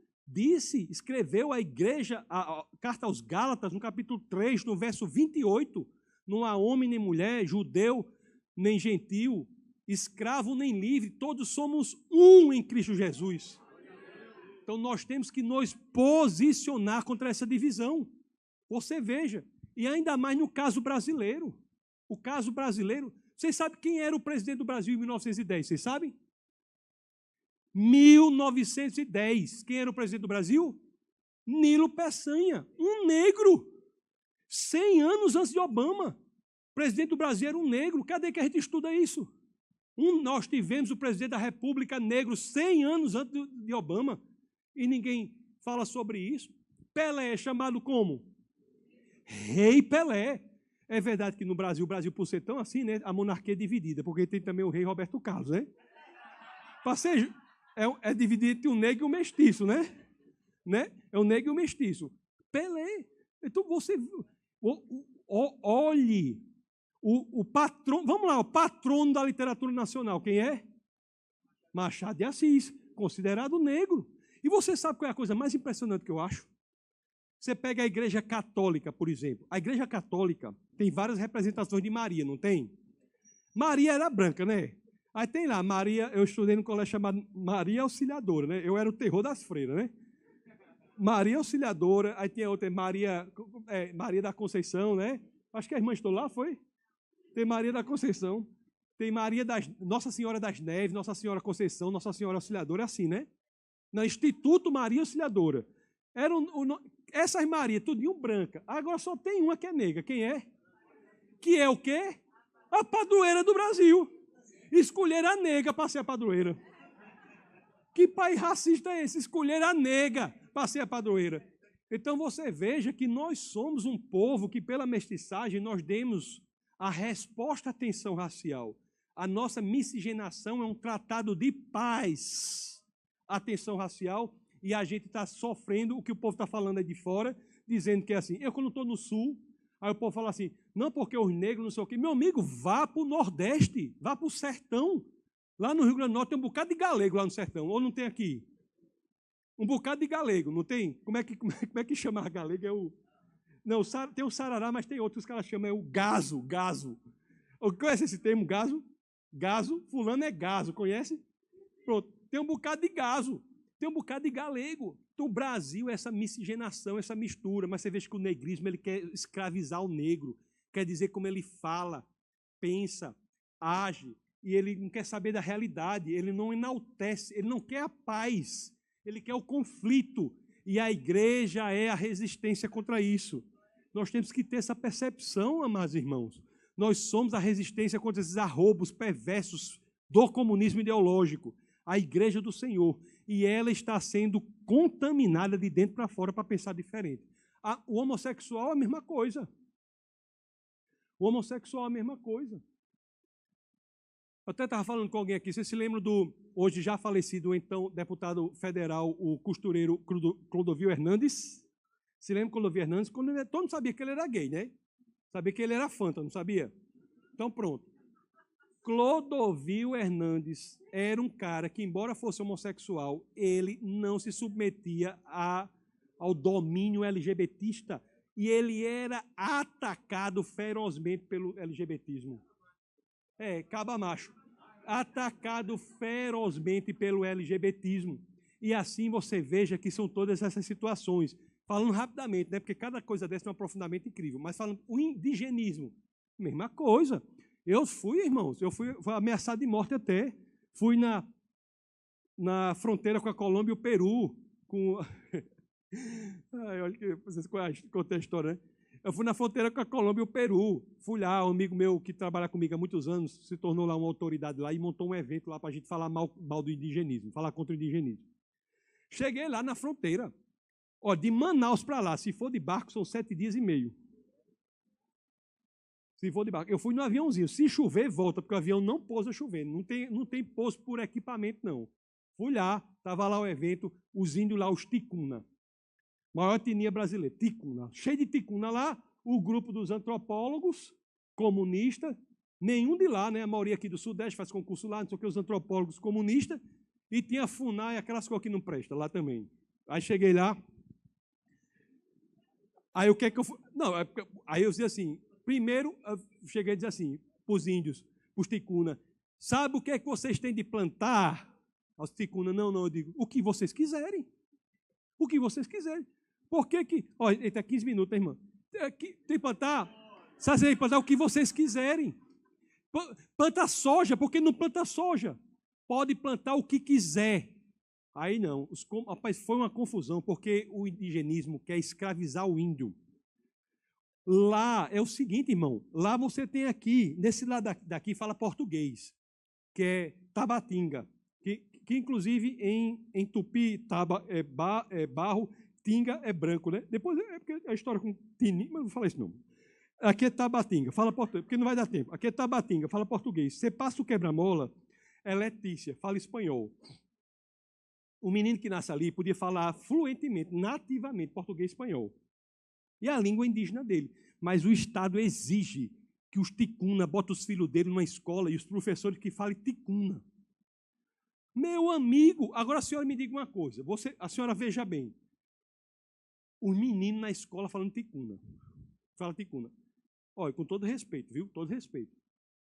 escreveu à igreja, a carta aos Gálatas, no capítulo 3, no verso 28, não há homem nem mulher, judeu nem gentil, escravo nem livre, todos somos um em Cristo Jesus. Então nós temos que nos posicionar contra essa divisão. Você veja, e ainda mais no caso brasileiro. O caso brasileiro, vocês sabem quem era o presidente do Brasil em 1910, vocês sabem? 1910, quem era o presidente do Brasil? Nilo Peçanha, um negro, 100 anos antes de Obama. O presidente do Brasil era um negro, cadê que a gente estuda isso? Nós tivemos o presidente da República negro 100 anos antes de Obama, e ninguém fala sobre isso. Pelé é chamado como? Rei Pelé. É verdade que no Brasil, o Brasil por ser tão assim, né, a monarquia é dividida, porque tem também o rei Roberto Carlos, né? É dividido entre o negro e o mestiço, né? É o negro e o mestiço. Pelé. Então você olhe o patrono, vamos lá, o patrono da literatura nacional, quem é? Machado de Assis, considerado negro. E você sabe qual é a coisa mais impressionante que eu acho? Você pega a Igreja Católica, por exemplo. A Igreja Católica tem várias representações de Maria, não tem? Maria era branca, né? Aí tem lá, Maria, eu estudei no colégio chamado Maria Auxiliadora, né? Eu era o terror das freiras, né? Maria Auxiliadora, aí tinha outra, Maria da Conceição, né? Acho que a irmã estou lá, foi? Tem Maria da Conceição, tem Nossa Senhora das Neves, Nossa Senhora Conceição, Nossa Senhora Auxiliadora, é assim, né? No Instituto Maria Auxiliadora. Essas Maria, tudinho branca. Agora só tem uma que é negra. Quem é? Que é o quê? A padroeira do Brasil. Escolheram a nega para ser a padroeira. Que país racista é esse? Escolher a nega para ser a padroeira. Então você veja que nós somos um povo que, pela mestiçagem, nós demos a resposta à tensão racial. A nossa miscigenação é um tratado de paz à tensão racial e a gente está sofrendo o que o povo está falando aí de fora, dizendo que é assim. Eu, quando estou no Sul, aí o povo fala assim, não porque os negros não sei o quê. Meu amigo, vá para o Nordeste, vá para o Sertão. Lá no Rio Grande do Norte tem um bocado de galego lá no sertão, ou não tem aqui? Um bocado de galego, não tem? Como é que chama a galego? Não, tem o sarará, mas tem outro que os caras chamam, é o gazo. Conhece esse termo, gazo? Gazo, fulano é gazo, conhece? Pronto, tem um bocado de gazo, tem um bocado de galego. Então o Brasil é essa miscigenação, essa mistura, mas você vê que o negrismo ele quer escravizar o negro, quer dizer como ele fala, pensa, age, e ele não quer saber da realidade, ele não enaltece, ele não quer a paz, ele quer o conflito, e a igreja é a resistência contra isso. Nós temos que ter essa percepção, amados irmãos. Nós somos a resistência contra esses arroubos perversos do comunismo ideológico, a igreja do Senhor, e ela está sendo contaminada de dentro para fora para pensar diferente. O homossexual é a mesma coisa. O homossexual é a mesma coisa. Eu até estava falando com alguém aqui, vocês se lembram do, hoje já falecido, então, deputado federal, o costureiro Clodovil Hernandes? Se lembra do Clodovil Hernandes? Todo mundo sabia que ele era gay, né? Sabia que ele era fanta, não sabia? Então, pronto. Clodovil Hernandes era um cara que, embora fosse homossexual, ele não se submetia ao domínio LGBTista e ele era atacado ferozmente pelo LGBTismo. Caba macho. Atacado ferozmente pelo LGBTismo. E assim você veja que são todas essas situações. Falando rapidamente, né? Porque cada coisa dessa é um aprofundamento incrível. Mas falando, o indigenismo, mesma coisa. Eu fui, irmãos, fui ameaçado de morte até. Fui na fronteira com a Colômbia e o Peru. Olha que vocês contam a história, né? Eu fui na fronteira com a Colômbia e o Peru. Fui lá, um amigo meu que trabalha comigo há muitos anos, se tornou lá uma autoridade lá e montou um evento lá para a gente falar mal do indigenismo, falar contra o indigenismo. Cheguei lá na fronteira. Ó, de Manaus para lá, se for de barco, são 7 dias e meio. Se for de barco. Eu fui no aviãozinho. Se chover, volta, porque o avião não pousa chovendo. Não tem pouso por equipamento, não. Fui lá, estava lá o evento, os índios lá, os ticuna. Maior etnia brasileira, ticuna. Cheio de ticuna lá, o grupo dos antropólogos comunistas, nenhum de lá, né? A maioria aqui do Sudeste faz concurso lá, não sei o que, os antropólogos comunistas, e tinha a FUNAI, aquelas coisas que não prestam lá também. Aí cheguei lá, aí o que é que eu fui? Não, aí eu dizia assim, primeiro, eu cheguei a dizer assim, para os índios, para os ticuna, sabe o que é que vocês têm de plantar? Os ticuna, não, eu digo, o que vocês quiserem. O que vocês quiserem. Por que que... Olha, ele está 15 minutos, hein, irmã? Tem que plantar... Sabe, plantar o que vocês quiserem. Planta soja, porque não planta soja. Pode plantar o que quiser. Aí não. Rapaz, foi uma confusão, porque o indigenismo quer escravizar o índio. Lá é o seguinte, irmão. Lá você tem aqui, nesse lado daqui fala português, que é Tabatinga. Que inclusive em Tupi, barro, tinga é branco, né? Depois é porque a história com tini, mas não vou falar isso não. Aqui é Tabatinga, fala português, porque não vai dar tempo. Aqui é Tabatinga, fala português. Você passa o quebra-mola, é Letícia, fala espanhol. O menino que nasce ali podia falar fluentemente, nativamente, português e espanhol. E a língua indígena dele. Mas o Estado exige que os ticuna botem os filhos dele numa escola e os professores que falem ticuna. Meu amigo, agora a senhora me diga uma coisa, a senhora veja bem, os meninos na escola falando ticuna, fala ticuna. Olha, com todo respeito, viu? Todo respeito.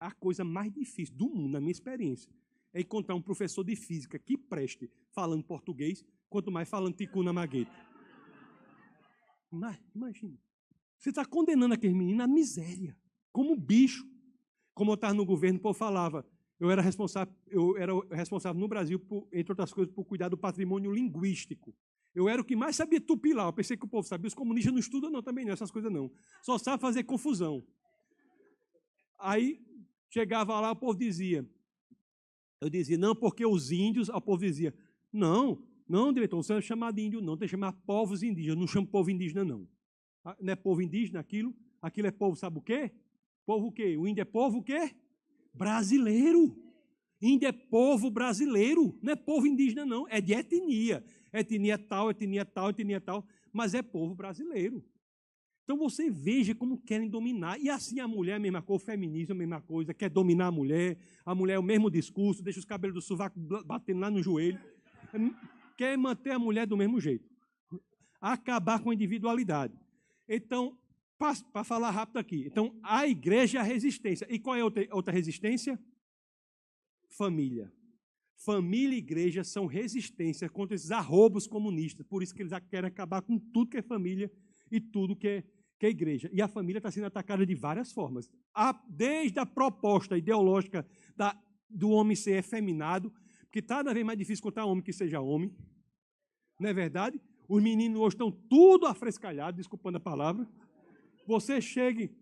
a coisa mais difícil do mundo, na minha experiência, é encontrar um professor de física que preste falando português, quanto mais falando ticuna maguete. Imagina. Você está condenando aquele menino à miséria, como bicho. Como eu estava no governo, o povo falava, eu era responsável no Brasil, entre outras coisas, por cuidar do patrimônio linguístico. Eu era o que mais sabia tupi lá. Eu pensei que o povo sabia. Os comunistas não estudam, não, também não, essas coisas não. Só sabe fazer confusão. Aí, chegava lá, o povo dizia, eu dizia, não, porque os índios, o povo dizia, não, diretor, não é chamar de índio, não, tem que chamar povos indígenas, eu não chamo povo indígena, não. Não é povo indígena aquilo é povo, sabe o quê? Povo o quê? O índio é povo o quê? Brasileiro. Índio é povo brasileiro, não é povo indígena, não, é de etnia. Etnia tal, etnia tal, etnia tal, mas é povo brasileiro. Então você veja como querem dominar. E assim a mulher é a mesma coisa, o feminismo é a mesma coisa, quer dominar a mulher é o mesmo discurso, deixa os cabelos do sovaco batendo lá no joelho. Quer manter a mulher do mesmo jeito. Acabar com a individualidade. Então, para falar rápido aqui, então a igreja é a resistência. E qual é a outra resistência? Família. Família e igreja são resistência contra esses arrobos comunistas. Por isso que eles querem acabar com tudo que é família e tudo que é igreja. E a família está sendo atacada de várias formas. Desde a proposta ideológica do homem ser efeminado, porque está cada vez mais difícil encontrar homem que seja homem. Não é verdade? Os meninos hoje estão tudo afrescalhados, desculpando a palavra. Você chegue,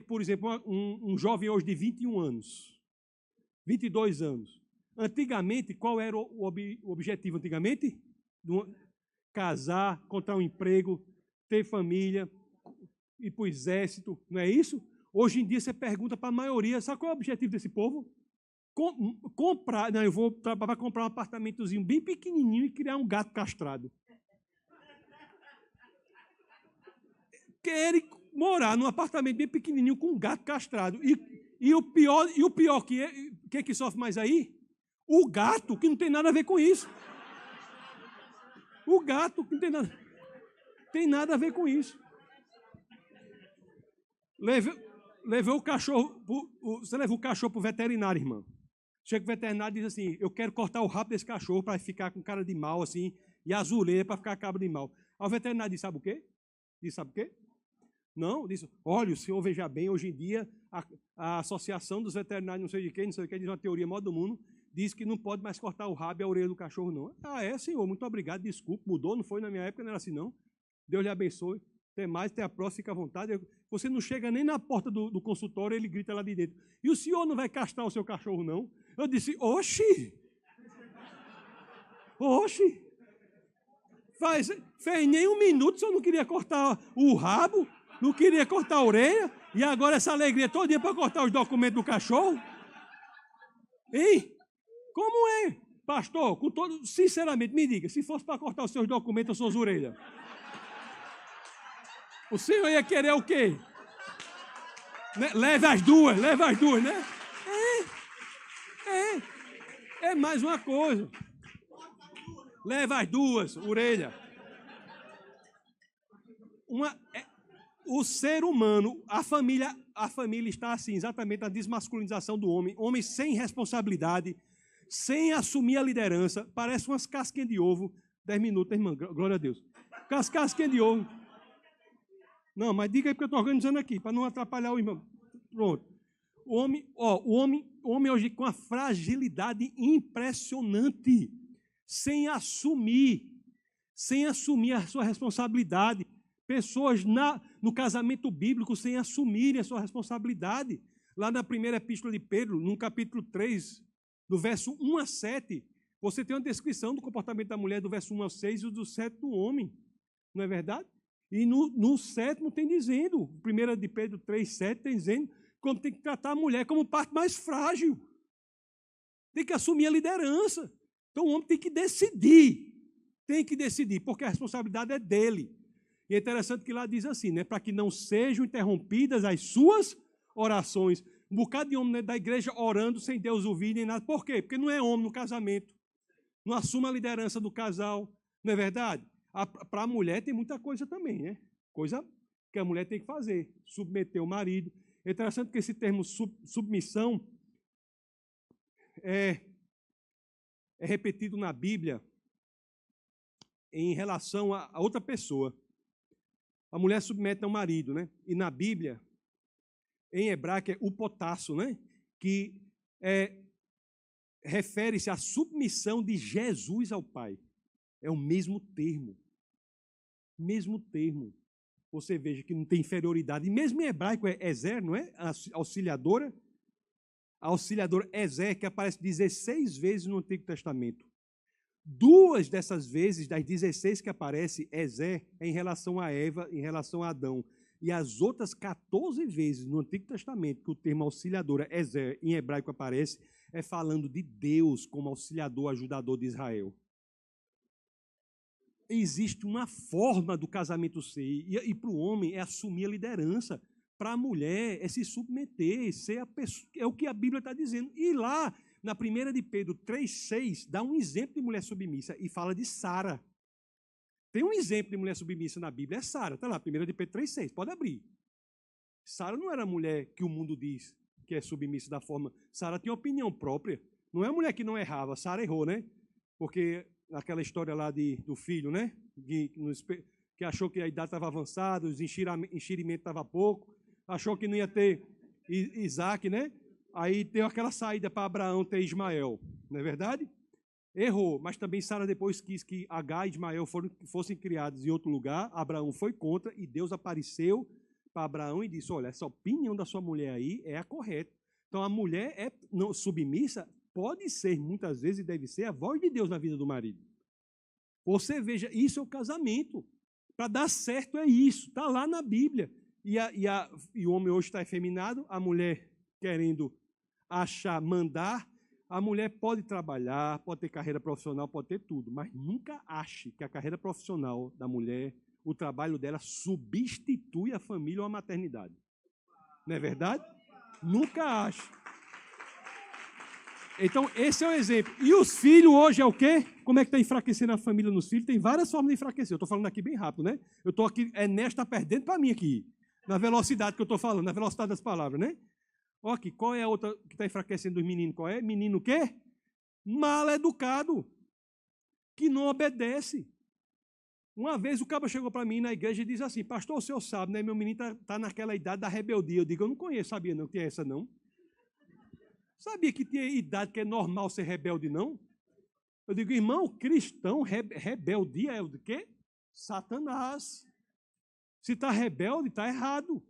por exemplo, um jovem hoje de 21 anos, 22 anos. Antigamente, qual era o objetivo antigamente? Casar, encontrar um emprego, ter família, ir para o exército, não é isso? Hoje em dia você pergunta para a maioria, sabe qual é o objetivo desse povo? Comprar, não, eu vou para comprar um apartamentozinho bem pequenininho e criar um gato castrado. Querem morar num apartamento bem pequenininho com um gato castrado. E o pior que é, quem é que sofre mais aí? O gato, que não tem nada a ver com isso. O gato, que não tem nada a ver com isso. Levou o cachorro, você levou o cachorro para o veterinário, irmão. Chega o veterinário e diz assim, eu quero cortar o rabo desse cachorro para ficar com cara de mal, assim, e as orelhas para ficar cabo de mal. Aí o veterinário diz, sabe o quê? Não, disse, olha, o senhor veja bem, hoje em dia, a Associação dos Veterinários, não sei de quem, diz uma teoria maior do mundo, diz que não pode mais cortar o rabo e a orelha do cachorro, não. Ah, é, senhor, muito obrigado, desculpe, mudou, não foi na minha época, não era assim, não. Deus lhe abençoe, até mais, até a próxima, fica à vontade. Você não chega nem na porta do consultório, ele grita lá de dentro, e o senhor não vai castrar o seu cachorro, não? Eu disse, oxi, fez nem um minuto, o senhor não queria cortar o rabo, não queria cortar a orelha, e agora essa alegria todo dia para cortar os documentos do cachorro? Hein? Como é? Pastor, sinceramente, me diga, se fosse para cortar os seus documentos, as suas orelhas, o senhor ia querer o quê? Leve as duas, né? É mais uma coisa. Leva as duas, orelha. O ser humano, a família está assim, exatamente a desmasculinização do homem. Homem sem responsabilidade, sem assumir a liderança, parece umas casquinhas de ovo. 10 minutos, irmã, glória a Deus. Casquinhas de ovo. Não, mas diga aí porque eu estou organizando aqui, para não atrapalhar o irmão. Pronto. O homem hoje com uma fragilidade impressionante, sem assumir a sua responsabilidade. Pessoas no casamento bíblico sem assumirem a sua responsabilidade. Lá na primeira epístola de Pedro, no capítulo 3, do verso 1 a 7, você tem uma descrição do comportamento da mulher do verso 1 a 6 e do 7 do homem. Não é verdade? E no 7 tem dizendo, 1 de Pedro 3, 7 tem dizendo como tem que tratar a mulher como parte mais frágil. Tem que assumir a liderança. Então o homem tem que decidir, porque a responsabilidade é dele. E é interessante que lá diz assim, né, para que não sejam interrompidas as suas orações. Um bocado de homem, né, da igreja orando sem Deus ouvir nem nada. Por quê? Porque não é homem no casamento. Não assume a liderança do casal. Não é verdade? Para a mulher tem muita coisa também, né? Coisa que a mulher tem que fazer. Submeter o marido. É interessante que esse termo submissão é repetido na Bíblia em relação a outra pessoa. A mulher submete ao marido, né? E na Bíblia, em hebraico, é o potasso, né? Que refere-se à submissão de Jesus ao Pai. É o mesmo termo. Mesmo termo. Você veja que não tem inferioridade. E mesmo em hebraico é ezer, não é? A auxiliadora. A auxiliadora ezer, que aparece 16 vezes no Antigo Testamento. 2 dessas vezes, das 16 que aparece, ezer, é em relação a Eva, em relação a Adão. E as outras 14 vezes no Antigo Testamento que o termo auxiliadora ezer em hebraico aparece, é falando de Deus como auxiliador, ajudador de Israel. Existe uma forma do casamento ser, e para o homem é assumir a liderança, para a mulher é se submeter, ser a pessoa, é o que a Bíblia está dizendo. E lá, na 1 de Pedro 3,6, dá um exemplo de mulher submissa e fala de Sara. Tem um exemplo de mulher submissa na Bíblia, é Sara. Está lá, 1 de Pedro 3,6, pode abrir. Sara não era a mulher que o mundo diz que é submissa da forma. Sara tinha opinião própria. Não é a mulher que não errava, Sara errou, né? Porque naquela história lá do filho, né? Que achou que a idade estava avançada, os enxerimentos estavam pouco, achou que não ia ter Isaac, né? Aí deu aquela saída para Abraão ter Ismael, não é verdade? Errou, mas também Sara depois quis que Agar e Ismael fossem criados em outro lugar. Abraão foi contra e Deus apareceu para Abraão e disse: olha, essa opinião da sua mulher aí é a correta. Então a mulher submissa pode ser, muitas vezes, e deve ser a voz de Deus na vida do marido. Você veja, isso é o casamento. Para dar certo é isso, está lá na Bíblia. E o homem hoje está efeminado, a mulher querendo mandar. A mulher pode trabalhar, pode ter carreira profissional, pode ter tudo, mas nunca ache que a carreira profissional da mulher, o trabalho dela, substitui a família ou a maternidade. Não é verdade? Nunca ache. Então, esse é o exemplo. E os filhos hoje é o quê? Como é que está enfraquecendo a família nos filhos? Tem várias formas de enfraquecer. Eu estou falando aqui bem rápido, né? Eu estou aqui, está perdendo para mim aqui, na velocidade que eu estou falando, na velocidade das palavras, né? Olha aqui, qual é a outra que está enfraquecendo os meninos? Qual é? Menino o quê? Mal educado, que não obedece. Uma vez o cabo chegou para mim na igreja e disse assim: pastor, o senhor sabe, né? Meu menino está naquela idade da rebeldia. Eu digo: eu não conheço, sabia não que é essa não. Sabia que tinha idade que é normal ser rebelde, não? Eu digo: irmão, cristão, rebeldia é o de quê? Satanás. Se está rebelde, está errado.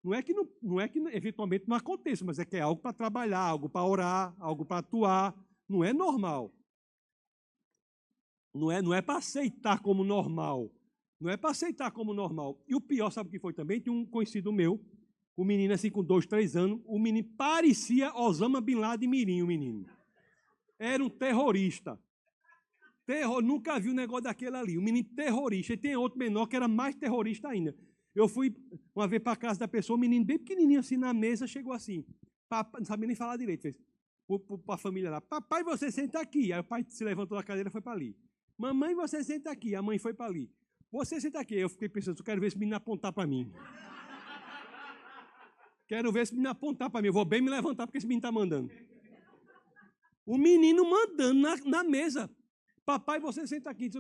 Não é que eventualmente não aconteça, mas é que é algo para trabalhar, algo para orar, algo para atuar. Não é normal. Não é para aceitar como normal. Não é para aceitar como normal. E o pior, sabe o que foi também? Tinha um conhecido meu, um menino assim com 2, 3 anos, o menino parecia Osama Bin Laden Mirim, o menino. Era um terrorista. Nunca vi um negócio daquele ali. Um menino terrorista. E tem outro menor que era mais terrorista ainda. Eu fui uma vez para a casa da pessoa, um menino bem pequenininho assim na mesa, chegou assim. Papai, não sabia nem falar direito. Fez para a família lá: papai, você senta aqui. Aí o pai se levantou da cadeira e foi para ali. Mamãe, você senta aqui. A mãe foi para ali. Você senta aqui. Eu fiquei pensando: eu quero ver esse menino apontar para mim. Quero ver esse menino apontar para mim. Eu vou bem me levantar porque esse menino está mandando. O menino mandando na mesa. Papai, você senta aqui.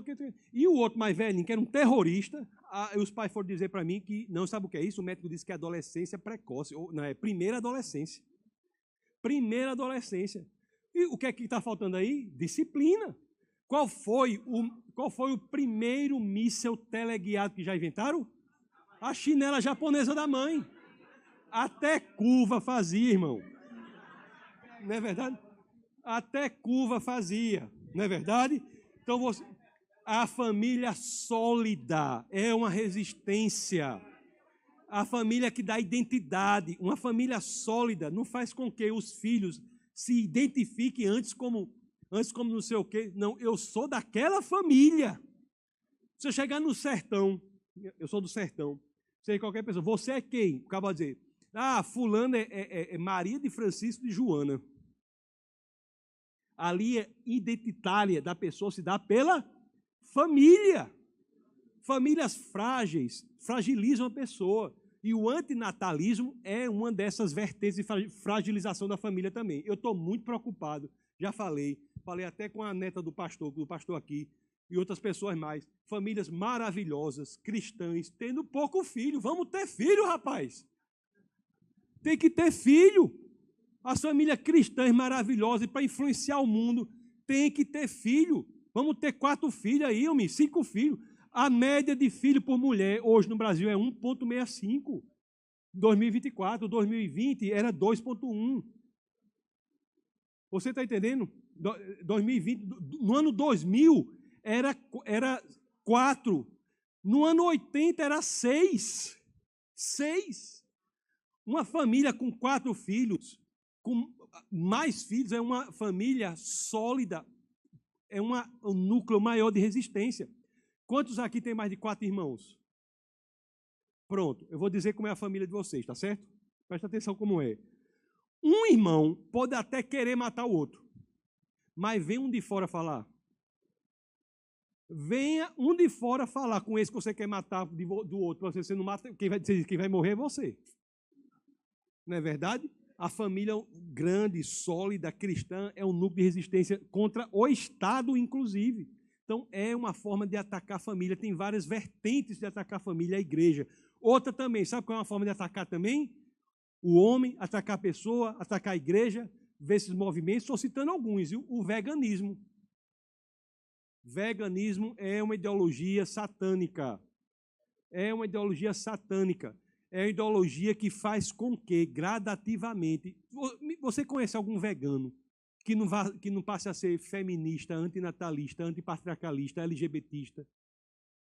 E o outro mais velho, que era um terrorista, os pais foram dizer para mim que não sabe o que é isso. O médico disse que é adolescência precoce. Ou, não, é primeira adolescência. Primeira adolescência. E o que é que está faltando aí? Disciplina. Qual foi o primeiro míssel teleguiado que já inventaram? A chinela japonesa da mãe. Até curva fazia, irmão. Não é verdade? Até curva fazia. Não é verdade? Então, a família sólida é uma resistência. A família que dá identidade. Uma família sólida não faz com que os filhos se identifiquem antes como não sei o quê. Não, eu sou daquela família. Se eu chegar no sertão, eu sou do sertão, sei qualquer pessoa, você é quem? Acaba de dizer: fulano é Maria de Francisco de Joana. Ali é identitária da pessoa, se dá pela família. Famílias frágeis fragilizam a pessoa. E o antinatalismo é uma dessas vertentes de fragilização da família também. Eu estou muito preocupado, já falei até com a neta do pastor aqui, e outras pessoas mais. Famílias maravilhosas, cristãs, tendo pouco filho. Vamos ter filho, rapaz. Tem que ter filho. As famílias cristãs maravilhosas, para influenciar o mundo, tem que ter filho. Vamos ter 4 filhos aí, homem, 5 filhos. A média de filho por mulher hoje no Brasil é 1,65. 2024, 2020 era 2,1. Você está entendendo? 2020, no ano 2000 era 4. No ano 80 era 6. 6. Uma família com 4 filhos, com mais filhos, é uma família sólida, é um núcleo maior de resistência. Quantos aqui tem mais de 4 irmãos? Pronto, eu vou dizer como é a família de vocês, tá certo? Presta atenção como é. Um irmão pode até querer matar o outro, mas vem um de fora falar. Venha um de fora falar com esse que você quer matar do outro, você não mata, quem vai morrer é você. Não é verdade? A família grande, sólida, cristã, é um núcleo de resistência contra o Estado, inclusive. Então, é uma forma de atacar a família. Tem várias vertentes de atacar a família, a igreja. Outra também, sabe qual é uma forma de atacar também? O homem, atacar a pessoa, atacar a igreja, ver esses movimentos. Estou citando alguns, viu? O veganismo. Veganismo é uma ideologia satânica. É uma ideologia satânica. É uma ideologia que faz com que, gradativamente... Você conhece algum vegano que não passe a ser feminista, antinatalista, antipatriarcalista, LGBTista?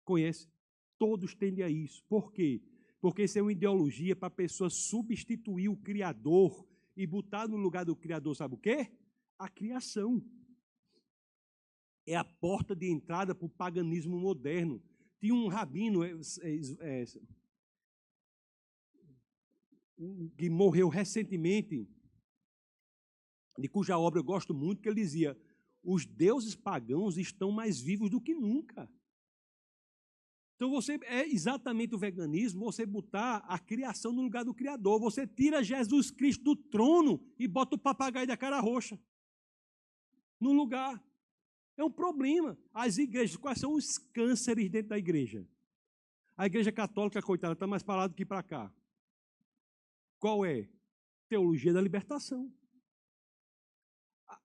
Conhece? Todos tendem a isso. Por quê? Porque isso é uma ideologia para a pessoa substituir o Criador e botar no lugar do Criador, sabe o quê? A criação. É a porta de entrada para o paganismo moderno. Tinha um rabino que morreu recentemente, de cuja obra eu gosto muito, que ele dizia: os deuses pagãos estão mais vivos do que nunca. Então, é exatamente o veganismo, você botar a criação no lugar do Criador. Você tira Jesus Cristo do trono e bota o papagaio da cara roxa no lugar. É um problema. As igrejas, quais são os cânceres dentro da igreja? A igreja católica, coitada, está mais para lá do que para cá. Qual é? Teologia da libertação.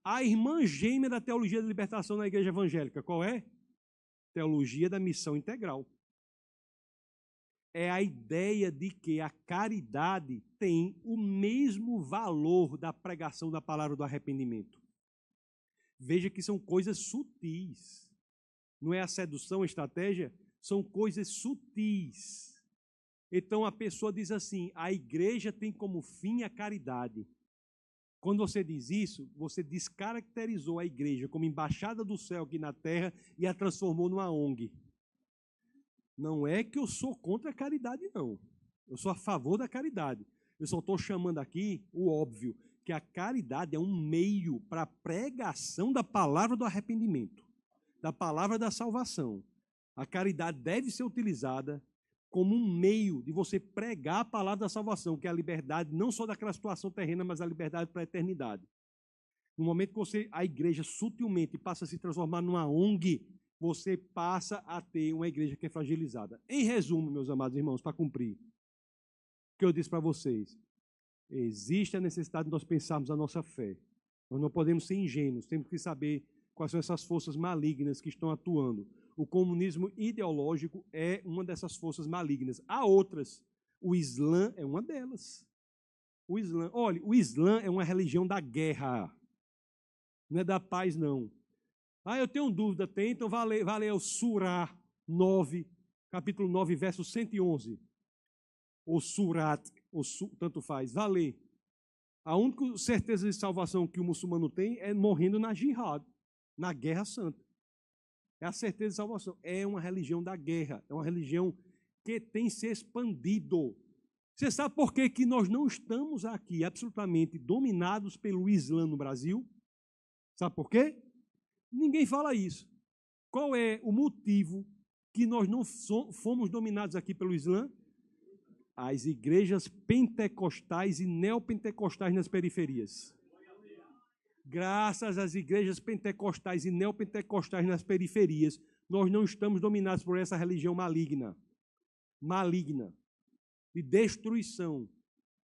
A irmã gêmea da teologia da libertação na igreja evangélica, qual é? Teologia da missão integral. É a ideia de que a caridade tem o mesmo valor da pregação da palavra do arrependimento. Veja que são coisas sutis. Não é a sedução, a estratégia, são coisas sutis. Então a pessoa diz assim: a igreja tem como fim a caridade. Quando você diz isso, você descaracterizou a igreja como embaixada do céu aqui na terra e a transformou numa ONG. Não é que eu sou contra a caridade, não. Eu sou a favor da caridade. Eu só estou chamando aqui o óbvio, que a caridade é um meio para a pregação da palavra do arrependimento, da palavra da salvação. A caridade deve ser utilizada como um meio de você pregar a palavra da salvação, que é a liberdade não só daquela situação terrena, mas a liberdade para a eternidade. No momento que a igreja sutilmente passa a se transformar numa ONG, você passa a ter uma igreja que é fragilizada. Em resumo, meus amados irmãos, para cumprir, o que eu disse para vocês, existe a necessidade de nós pensarmos a nossa fé. Nós não podemos ser ingênuos, temos que saber quais são essas forças malignas que estão atuando. O comunismo ideológico é uma dessas forças malignas. Há outras. O Islã é uma delas. O Islã é uma religião da guerra. Não é da paz, não. Eu tenho dúvida. Tem, então vai ler o Surah 9, capítulo 9, verso 111. Ou Surat, tanto faz. Vai ler. A única certeza de salvação que o muçulmano tem é morrendo na jihad, na guerra santa. É a certeza de salvação. É uma religião da guerra. É uma religião que tem se expandido. Você sabe por que nós não estamos aqui absolutamente dominados pelo Islã no Brasil? Sabe por quê? Ninguém fala isso. Qual é o motivo que nós não fomos dominados aqui pelo Islã? As igrejas pentecostais e neopentecostais nas periferias. Graças às igrejas pentecostais e neopentecostais nas periferias, nós não estamos dominados por essa religião maligna. Maligna. De destruição.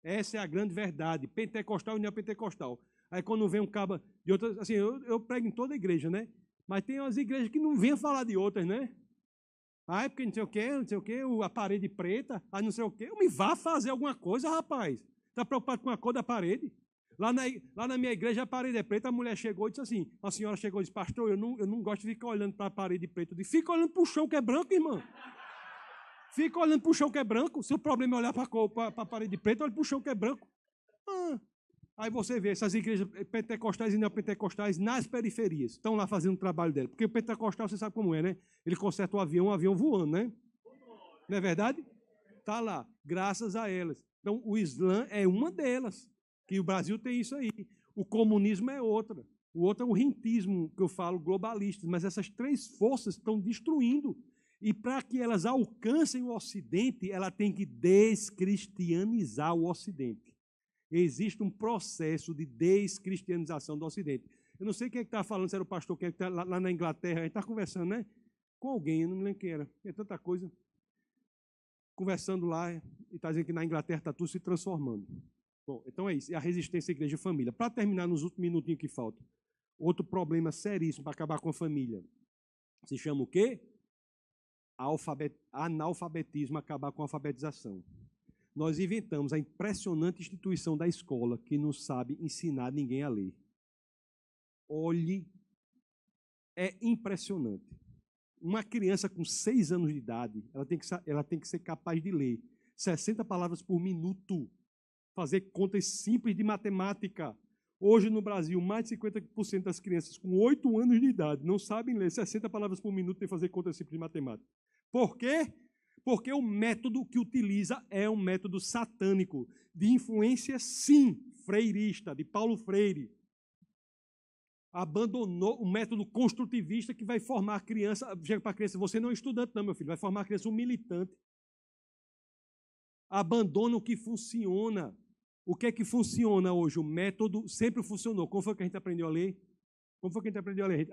Essa é a grande verdade. Pentecostal e neopentecostal. Aí quando vem um cabo de outras... Assim, eu prego em toda a igreja, né? Mas tem umas igrejas que não vêm falar de outras, né? Ah, é porque não sei o quê, a parede preta, não sei o quê. Eu me vá fazer alguma coisa, rapaz. Está preocupado com a cor da parede? Lá na minha igreja a parede é preta, a mulher chegou e disse assim, a senhora chegou e disse, pastor, eu não gosto de ficar olhando para a parede preta. Eu disse, fica olhando para o chão que é branco, irmão. Fica olhando para o chão que é branco. Se o problema é olhar para a parede preta, olha para o chão que é branco. Aí você vê essas igrejas pentecostais e neopentecostais nas periferias. Estão lá fazendo o trabalho dela. Porque o pentecostal, você sabe como é, né? Ele conserta o avião voando, né? Não é verdade? Está lá, graças a elas. Então, o Islã é uma delas. Que o Brasil tem isso aí. O comunismo é outra. O outro é o rentismo, que eu falo, globalista. Mas essas três forças estão destruindo. E para que elas alcancem o Ocidente, ela tem que descristianizar o Ocidente. Existe um processo de descristianização do Ocidente. Eu não sei quem é que está falando, se era o pastor que está lá na Inglaterra, a gente está conversando, né? Com alguém, eu não me lembro quem era. É tanta coisa. Conversando lá, e está dizendo que na Inglaterra está tudo se transformando. Bom, então é isso. É a resistência à igreja e família. Para terminar, nos últimos minutinhos que faltam, outro problema seríssimo para acabar com a família. Se chama o quê? Analfabetismo, acabar com a alfabetização. Nós inventamos a impressionante instituição da escola que não sabe ensinar ninguém a ler. Olhe, é impressionante. Uma criança com 6 anos de idade, ela tem que ser capaz de ler 60 palavras por minuto, fazer contas simples de matemática. Hoje no Brasil, mais de 50% das crianças com 8 anos de idade não sabem ler 60 palavras por minuto e fazer contas simples de matemática. Por quê? Porque o método que utiliza é um método satânico, de influência, sim, freirista, de Paulo Freire. Abandonou o método construtivista que vai formar a criança, chega para a criança, você não é estudante não, meu filho, vai formar a criança um militante. Abandona o que funciona. O que é que funciona hoje? O método sempre funcionou. Como foi que a gente aprendeu a ler? Como foi que a gente aprendeu a ler?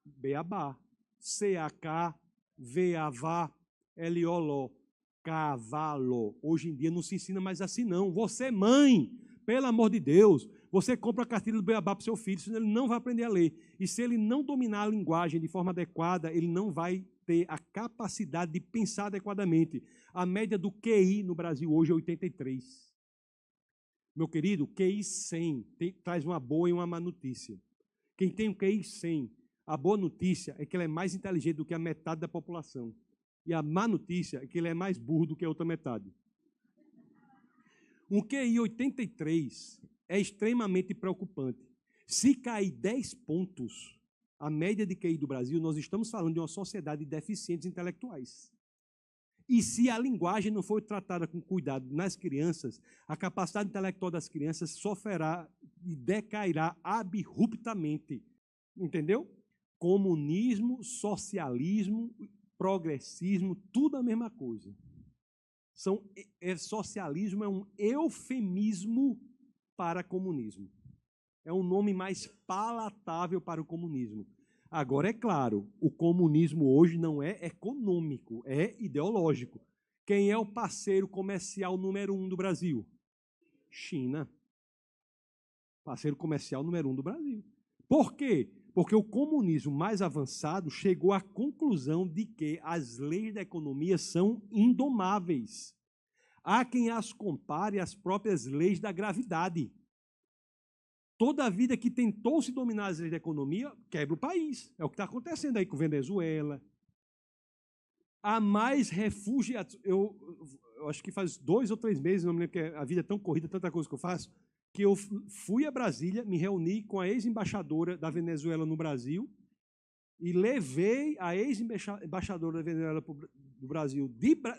Beabá, C-A-K, V-A-V-A, L-O-L-O, cavalo. Hoje em dia não se ensina mais assim, não. Você, mãe, pelo amor de Deus, você compra a cartilha do Beabá para o seu filho, senão ele não vai aprender a ler. E se ele não dominar a linguagem de forma adequada, ele não vai ter a capacidade de pensar adequadamente. A média do QI no Brasil hoje é 83. Meu querido, QI 100 traz uma boa e uma má notícia. Quem tem um QI 100, a boa notícia é que ele é mais inteligente do que a metade da população. E a má notícia é que ele é mais burro do que a outra metade. Um QI 83 é extremamente preocupante. Se cair 10 pontos, a média de QI do Brasil, nós estamos falando de uma sociedade de deficientes intelectuais. E se a linguagem não for tratada com cuidado nas crianças, a capacidade intelectual das crianças sofrerá e decairá abruptamente. Entendeu? Comunismo, socialismo, progressismo, tudo a mesma coisa. Socialismo é um eufemismo para comunismo. É um nome mais palatável para o comunismo. Agora, é claro, o comunismo hoje não é econômico, é ideológico. Quem é o parceiro comercial número 1 do Brasil? China. Parceiro comercial número 1 do Brasil. Por quê? Porque o comunismo mais avançado chegou à conclusão de que as leis da economia são indomáveis. Há quem as compare às próprias leis da gravidade. Toda a vida que tentou se dominar as leis da economia quebra o país. É o que está acontecendo aí com Venezuela. Há mais refugiados. Eu acho que faz 2 ou 3 meses, não me lembro, que a vida é tão corrida, tanta coisa que eu faço, que eu fui a Brasília, me reuni com a ex-embaixadora da Venezuela no Brasil e levei a ex-embaixadora da Venezuela do Brasil,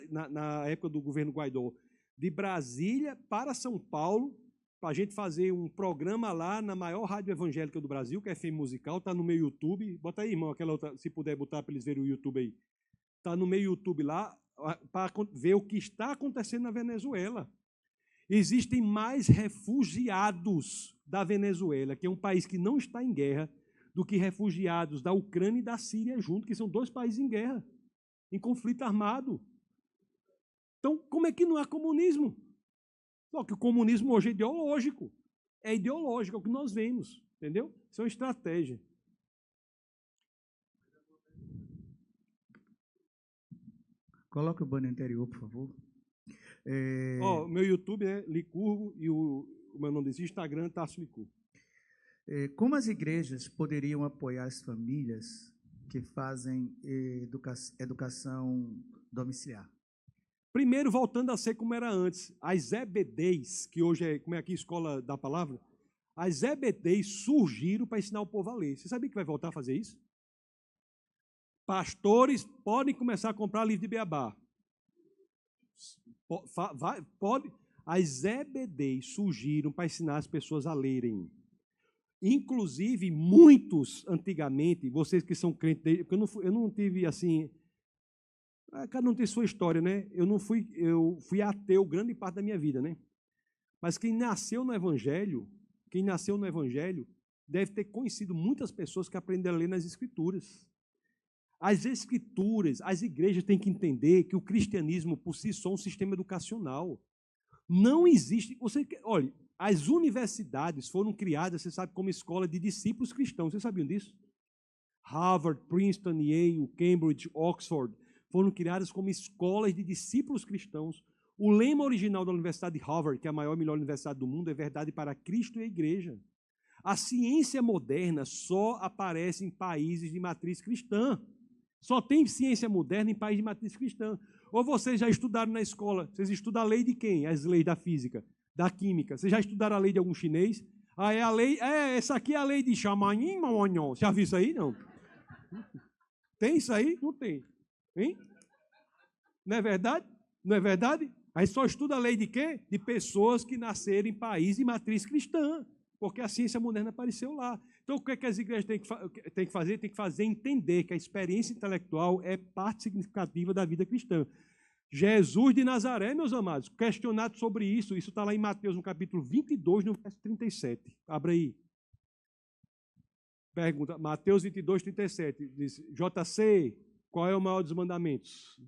na época do governo Guaidó, de Brasília para São Paulo, para a gente fazer um programa lá na maior rádio evangélica do Brasil, que é FM Musical, está no meu YouTube. Bota aí, irmão, aquela outra, se puder botar para eles verem o YouTube aí. Está no meu YouTube lá, para ver o que está acontecendo na Venezuela. Existem mais refugiados da Venezuela, que é um país que não está em guerra, do que refugiados da Ucrânia e da Síria junto, que são 2 países em guerra, em conflito armado. Então, como é que não há comunismo? Só que o comunismo hoje é ideológico. É ideológico, é o que nós vemos, entendeu? Isso é uma estratégia. Coloque o banner anterior, por favor. O meu YouTube é Licurgo e o meu nome desse Instagram é Tasso Licurgo. Como as igrejas poderiam apoiar as famílias que fazem educação domiciliar? Primeiro, voltando a ser como era antes, as EBDs, que hoje é, como é aqui a escola da palavra, as EBDs surgiram para ensinar o povo a ler. Você sabia que vai voltar a fazer isso? Pastores podem começar a comprar livro de beabá. Pode. As EBDs surgiram para ensinar as pessoas a lerem. Inclusive, muitos, antigamente, vocês que são crentes, porque eu não tive assim, cada um tem sua história, né? Eu fui ateu grande parte da minha vida, né? Mas quem nasceu no Evangelho, deve ter conhecido muitas pessoas que aprenderam a ler nas Escrituras. As Escrituras, as igrejas têm que entender que o cristianismo, por si só, é um sistema educacional. Não existe. Olha, as universidades foram criadas, você sabe, como escola de discípulos cristãos. Vocês sabiam disso? Harvard, Princeton, Yale, Cambridge, Oxford foram criadas como escolas de discípulos cristãos. O lema original da Universidade de Harvard, que é a maior e melhor universidade do mundo, é verdade para Cristo e a igreja. A ciência moderna só aparece em países de matriz cristã. Só tem ciência moderna em países de matriz cristã. Ou vocês já estudaram na escola, vocês estudam a lei de quem? As leis da física, da química. Vocês já estudaram a lei de algum chinês? É a lei, essa aqui é a lei de Chamanhin, Mamanhon. Já viu isso aí? Não. Tem isso aí? Não tem. Hein? Não é verdade? Não é verdade? Aí só estuda a lei de quê? De pessoas que nasceram em país de matriz cristã, porque a ciência moderna apareceu lá. Então, o que é que as igrejas têm que fazer? Tem que fazer entender que a experiência intelectual é parte significativa da vida cristã. Jesus de Nazaré, meus amados, questionado sobre isso, isso está lá em Mateus, no capítulo 22, no verso 37. Abra aí. Pergunta, Mateus 22, 37. Diz, JC, qual é o maior dos mandamentos?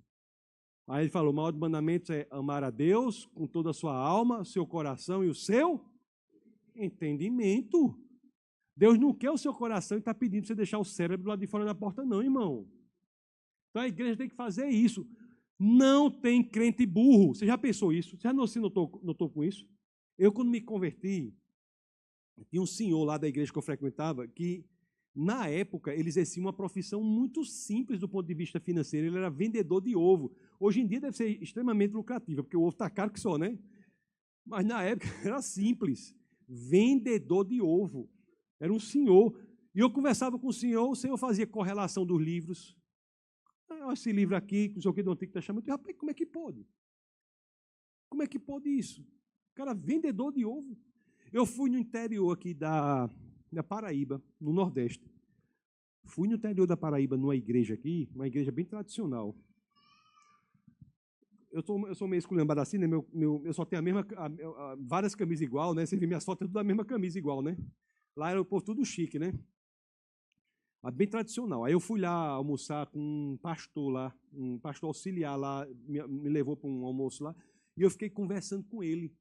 Aí ele falou, o maior dos mandamentos é amar a Deus com toda a sua alma, seu coração e o seu entendimento. Deus não quer o seu coração e está pedindo para você deixar o cérebro lá de fora da porta, não, irmão. Então a igreja tem que fazer isso. Não tem crente burro. Você já pensou isso? Você já se notou com isso? Eu, quando me converti, tinha um senhor lá da igreja que eu frequentava que, na época, ele exercia uma profissão muito simples do ponto de vista financeiro. Ele era vendedor de ovo. Hoje em dia deve ser extremamente lucrativa, porque o ovo está caro que só, né? Mas na época era simples. Vendedor de ovo. Era um senhor. E eu conversava com o senhor fazia correlação dos livros. Esse livro aqui, não sei o que do Antigo Testamento. Rapaz, como é que pode? Como é que pode isso? O cara, vendedor de ovo. Eu fui no interior aqui da Paraíba, no Nordeste. Fui no interior da Paraíba, numa igreja aqui, uma igreja bem tradicional. Eu sou meio esculhambado assim, né? Eu só tenho várias camisas igual, né? Você vê minhas fotos, é tudo da mesma camisa igual, né? Lá era o povo tudo chique, né? Mas bem tradicional. Aí eu fui lá almoçar com um pastor lá, um pastor auxiliar lá, me levou para um almoço lá, e eu fiquei conversando com ele.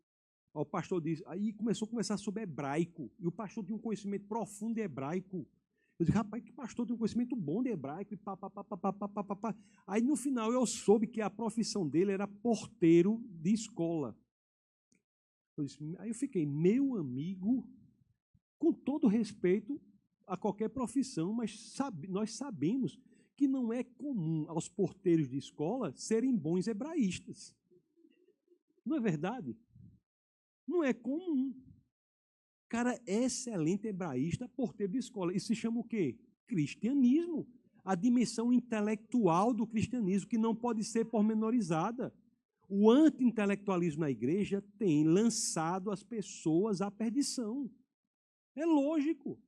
O pastor disse, aí começou a conversar sobre hebraico, e o pastor tinha um conhecimento profundo de hebraico. Eu disse, rapaz, que pastor tem um conhecimento bom de hebraico, e pá. Aí no final eu soube que a profissão dele era porteiro de escola. Aí eu fiquei, meu amigo, com todo respeito a qualquer profissão, mas nós sabemos que não é comum aos porteiros de escola serem bons hebraístas. Não é verdade? Não é comum. Cara, excelente hebraísta, porteiro de escola. Isso se chama o quê? Cristianismo. A dimensão intelectual do cristianismo, que não pode ser pormenorizada. O anti-intelectualismo na igreja tem lançado as pessoas à perdição. É lógico.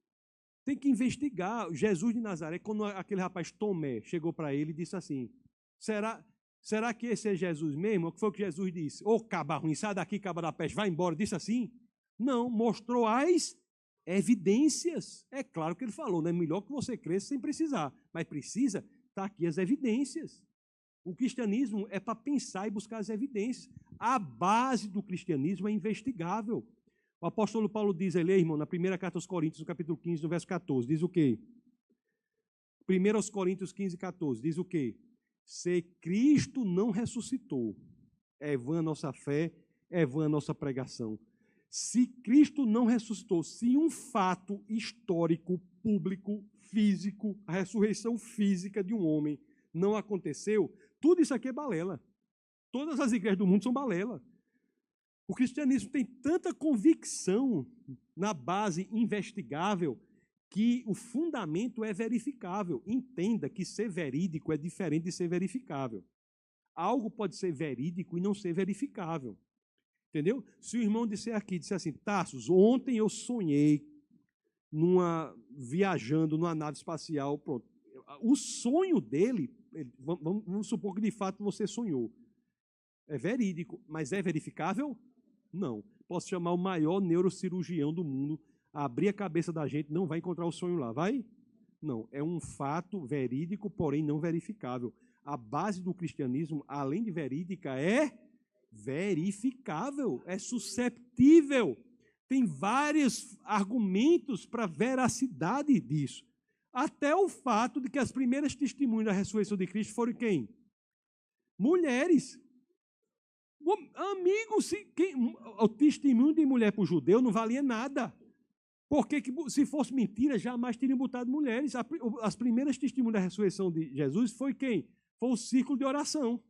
Tem que investigar. Jesus de Nazaré, quando aquele rapaz Tomé chegou para ele e disse assim, será, Será que esse é Jesus mesmo? O que foi que Jesus disse? Ô caba ruim, sai daqui, caba da peste, vai embora. Disse assim? Não, mostrou as evidências. É claro que ele falou, né? Melhor que você cresça sem precisar. Mas precisa, está aqui as evidências. O cristianismo é para pensar e buscar as evidências. A base do cristianismo é investigável. O apóstolo Paulo diz ali, irmão, na primeira carta aos Coríntios, no capítulo 15, no verso 14, diz o quê? 1 aos Coríntios 15, 14, diz o quê? Se Cristo não ressuscitou, é vã a nossa fé, é vã a nossa pregação. Se Cristo não ressuscitou, se um fato histórico, público, físico, a ressurreição física de um homem não aconteceu, tudo isso aqui é balela. Todas as igrejas do mundo são balela. O cristianismo tem tanta convicção na base investigável que o fundamento é verificável. Entenda que ser verídico é diferente de ser verificável. Algo pode ser verídico e não ser verificável. Entendeu? Se o irmão disser assim, Tarsus, ontem eu sonhei viajando numa nave espacial, pronto. O sonho dele, vamos supor que de fato você sonhou. É verídico, mas é verificável? Não. Posso chamar o maior neurocirurgião do mundo, abrir a cabeça da gente, não vai encontrar o sonho lá, vai? Não, é um fato verídico, porém não verificável. A base do cristianismo, além de verídica, é verificável, é susceptível. Tem vários argumentos para a veracidade disso. Até o fato de que as primeiras testemunhas da ressurreição de Cristo foram quem? Mulheres. Amigo, o testemunho de mulher para o judeu não valia nada. Porque se fosse mentira, jamais teriam botado mulheres. As primeiras testemunhas da ressurreição de Jesus foi quem? Foi o círculo de oração.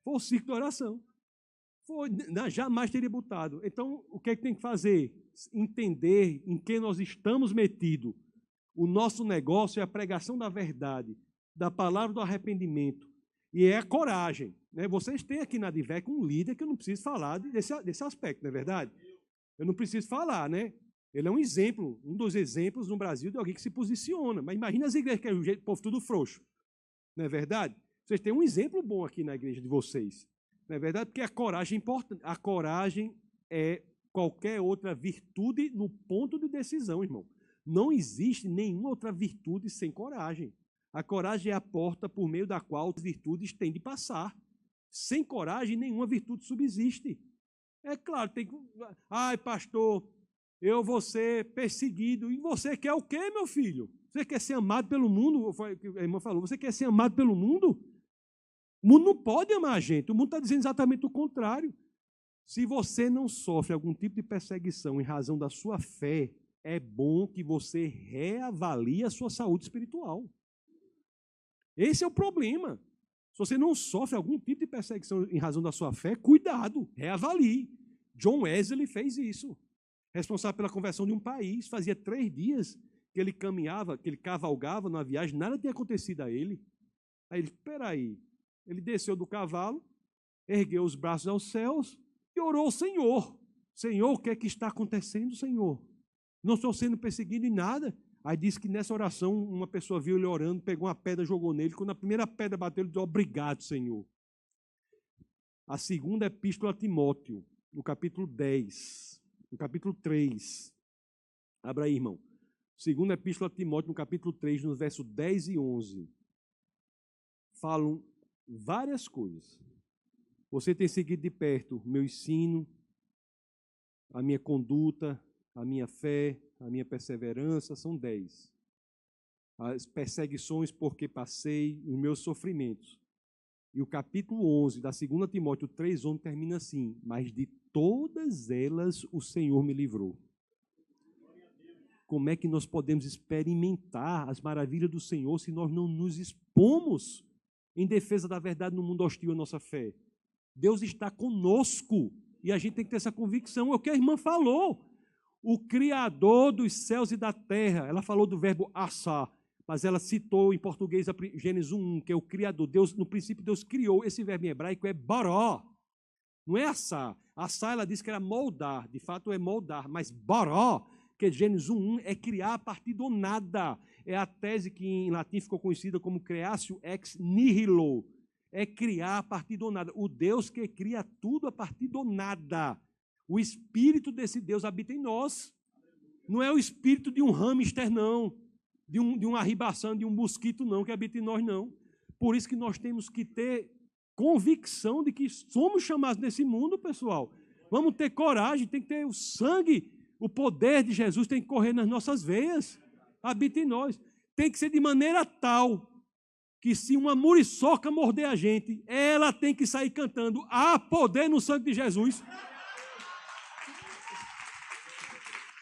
Foi o círculo de oração. Jamais teria botado. Então, o que é que tem que fazer? Entender em que nós estamos metidos. O nosso negócio é a pregação da verdade, da palavra do arrependimento. E é a coragem. Né? Vocês têm aqui na Advec um líder que eu não preciso falar desse aspecto, não é verdade? Eu não preciso falar, né? Ele é um exemplo, um dos exemplos no Brasil de alguém que se posiciona. Mas imagina as igrejas que é o povo tudo frouxo. Não é verdade? Vocês têm um exemplo bom aqui na igreja de vocês. Não é verdade? Porque a coragem é importante. A coragem é qualquer outra virtude no ponto de decisão, irmão. Não existe nenhuma outra virtude sem coragem. A coragem é a porta por meio da qual as virtudes têm de passar. Sem coragem, nenhuma virtude subsiste. É claro, tem que... Ai, pastor, eu vou ser perseguido. E você quer o quê, meu filho? Você quer ser amado pelo mundo? A irmã falou, você quer ser amado pelo mundo? O mundo não pode amar a gente. O mundo está dizendo exatamente o contrário. Se você não sofre algum tipo de perseguição em razão da sua fé, é bom que você reavalie a sua saúde espiritual. Esse é o problema. Se você não sofre algum tipo de perseguição em razão da sua fé, cuidado, reavalie. John Wesley fez isso. Responsável pela conversão de um país. Fazia 3 dias que ele caminhava, que ele cavalgava numa viagem, nada tinha acontecido a ele. Aí ele, espera aí. Ele desceu do cavalo, ergueu os braços aos céus e orou ao Senhor. Senhor, o que é que está acontecendo, Senhor? Não estou sendo perseguido em nada. Aí disse que nessa oração uma pessoa viu ele orando, pegou uma pedra, jogou nele. Quando a primeira pedra bateu, ele disse, obrigado, Senhor. A segunda epístola a Timóteo, no capítulo 10, no capítulo 3. Abra aí, irmão. Segunda epístola a Timóteo, no capítulo 3, no verso 10 e 11. Falam várias coisas. Você tem seguido de perto o meu ensino, a minha conduta, a minha fé, a minha perseverança, são 10. As perseguições porque passei, os meus sofrimentos. E o capítulo 11 da 2 Timóteo 3:11 termina assim, mas de todas elas o Senhor me livrou. Como é que nós podemos experimentar as maravilhas do Senhor se nós não nos expomos em defesa da verdade no mundo hostil à nossa fé? Deus está conosco e a gente tem que ter essa convicção. É o que a irmã falou. O Criador dos céus e da terra. Ela falou do verbo assar, mas ela citou em português Gênesis 1:1, que é o Criador. Deus, no princípio, Deus criou. Esse verbo em hebraico é baró. Não é assar. Assar, ela disse que era moldar. De fato, é moldar. Mas baró, que é Gênesis 1:1, é criar a partir do nada. É a tese que em latim ficou conhecida como creatio ex nihilo. é criar a partir do nada. O Deus que cria tudo a partir do nada. O espírito desse Deus habita em nós. Não é o espírito de um hamster, não. De uma arribação, de um mosquito, não, que habita em nós, não. Por isso que nós temos que ter convicção de que somos chamados nesse mundo, pessoal. Vamos ter coragem, tem que ter o sangue, o poder de Jesus tem que correr nas nossas veias. Habita em nós. Tem que ser de maneira tal que se uma muriçoca morder a gente, ela tem que sair cantando: há poder no sangue de Jesus.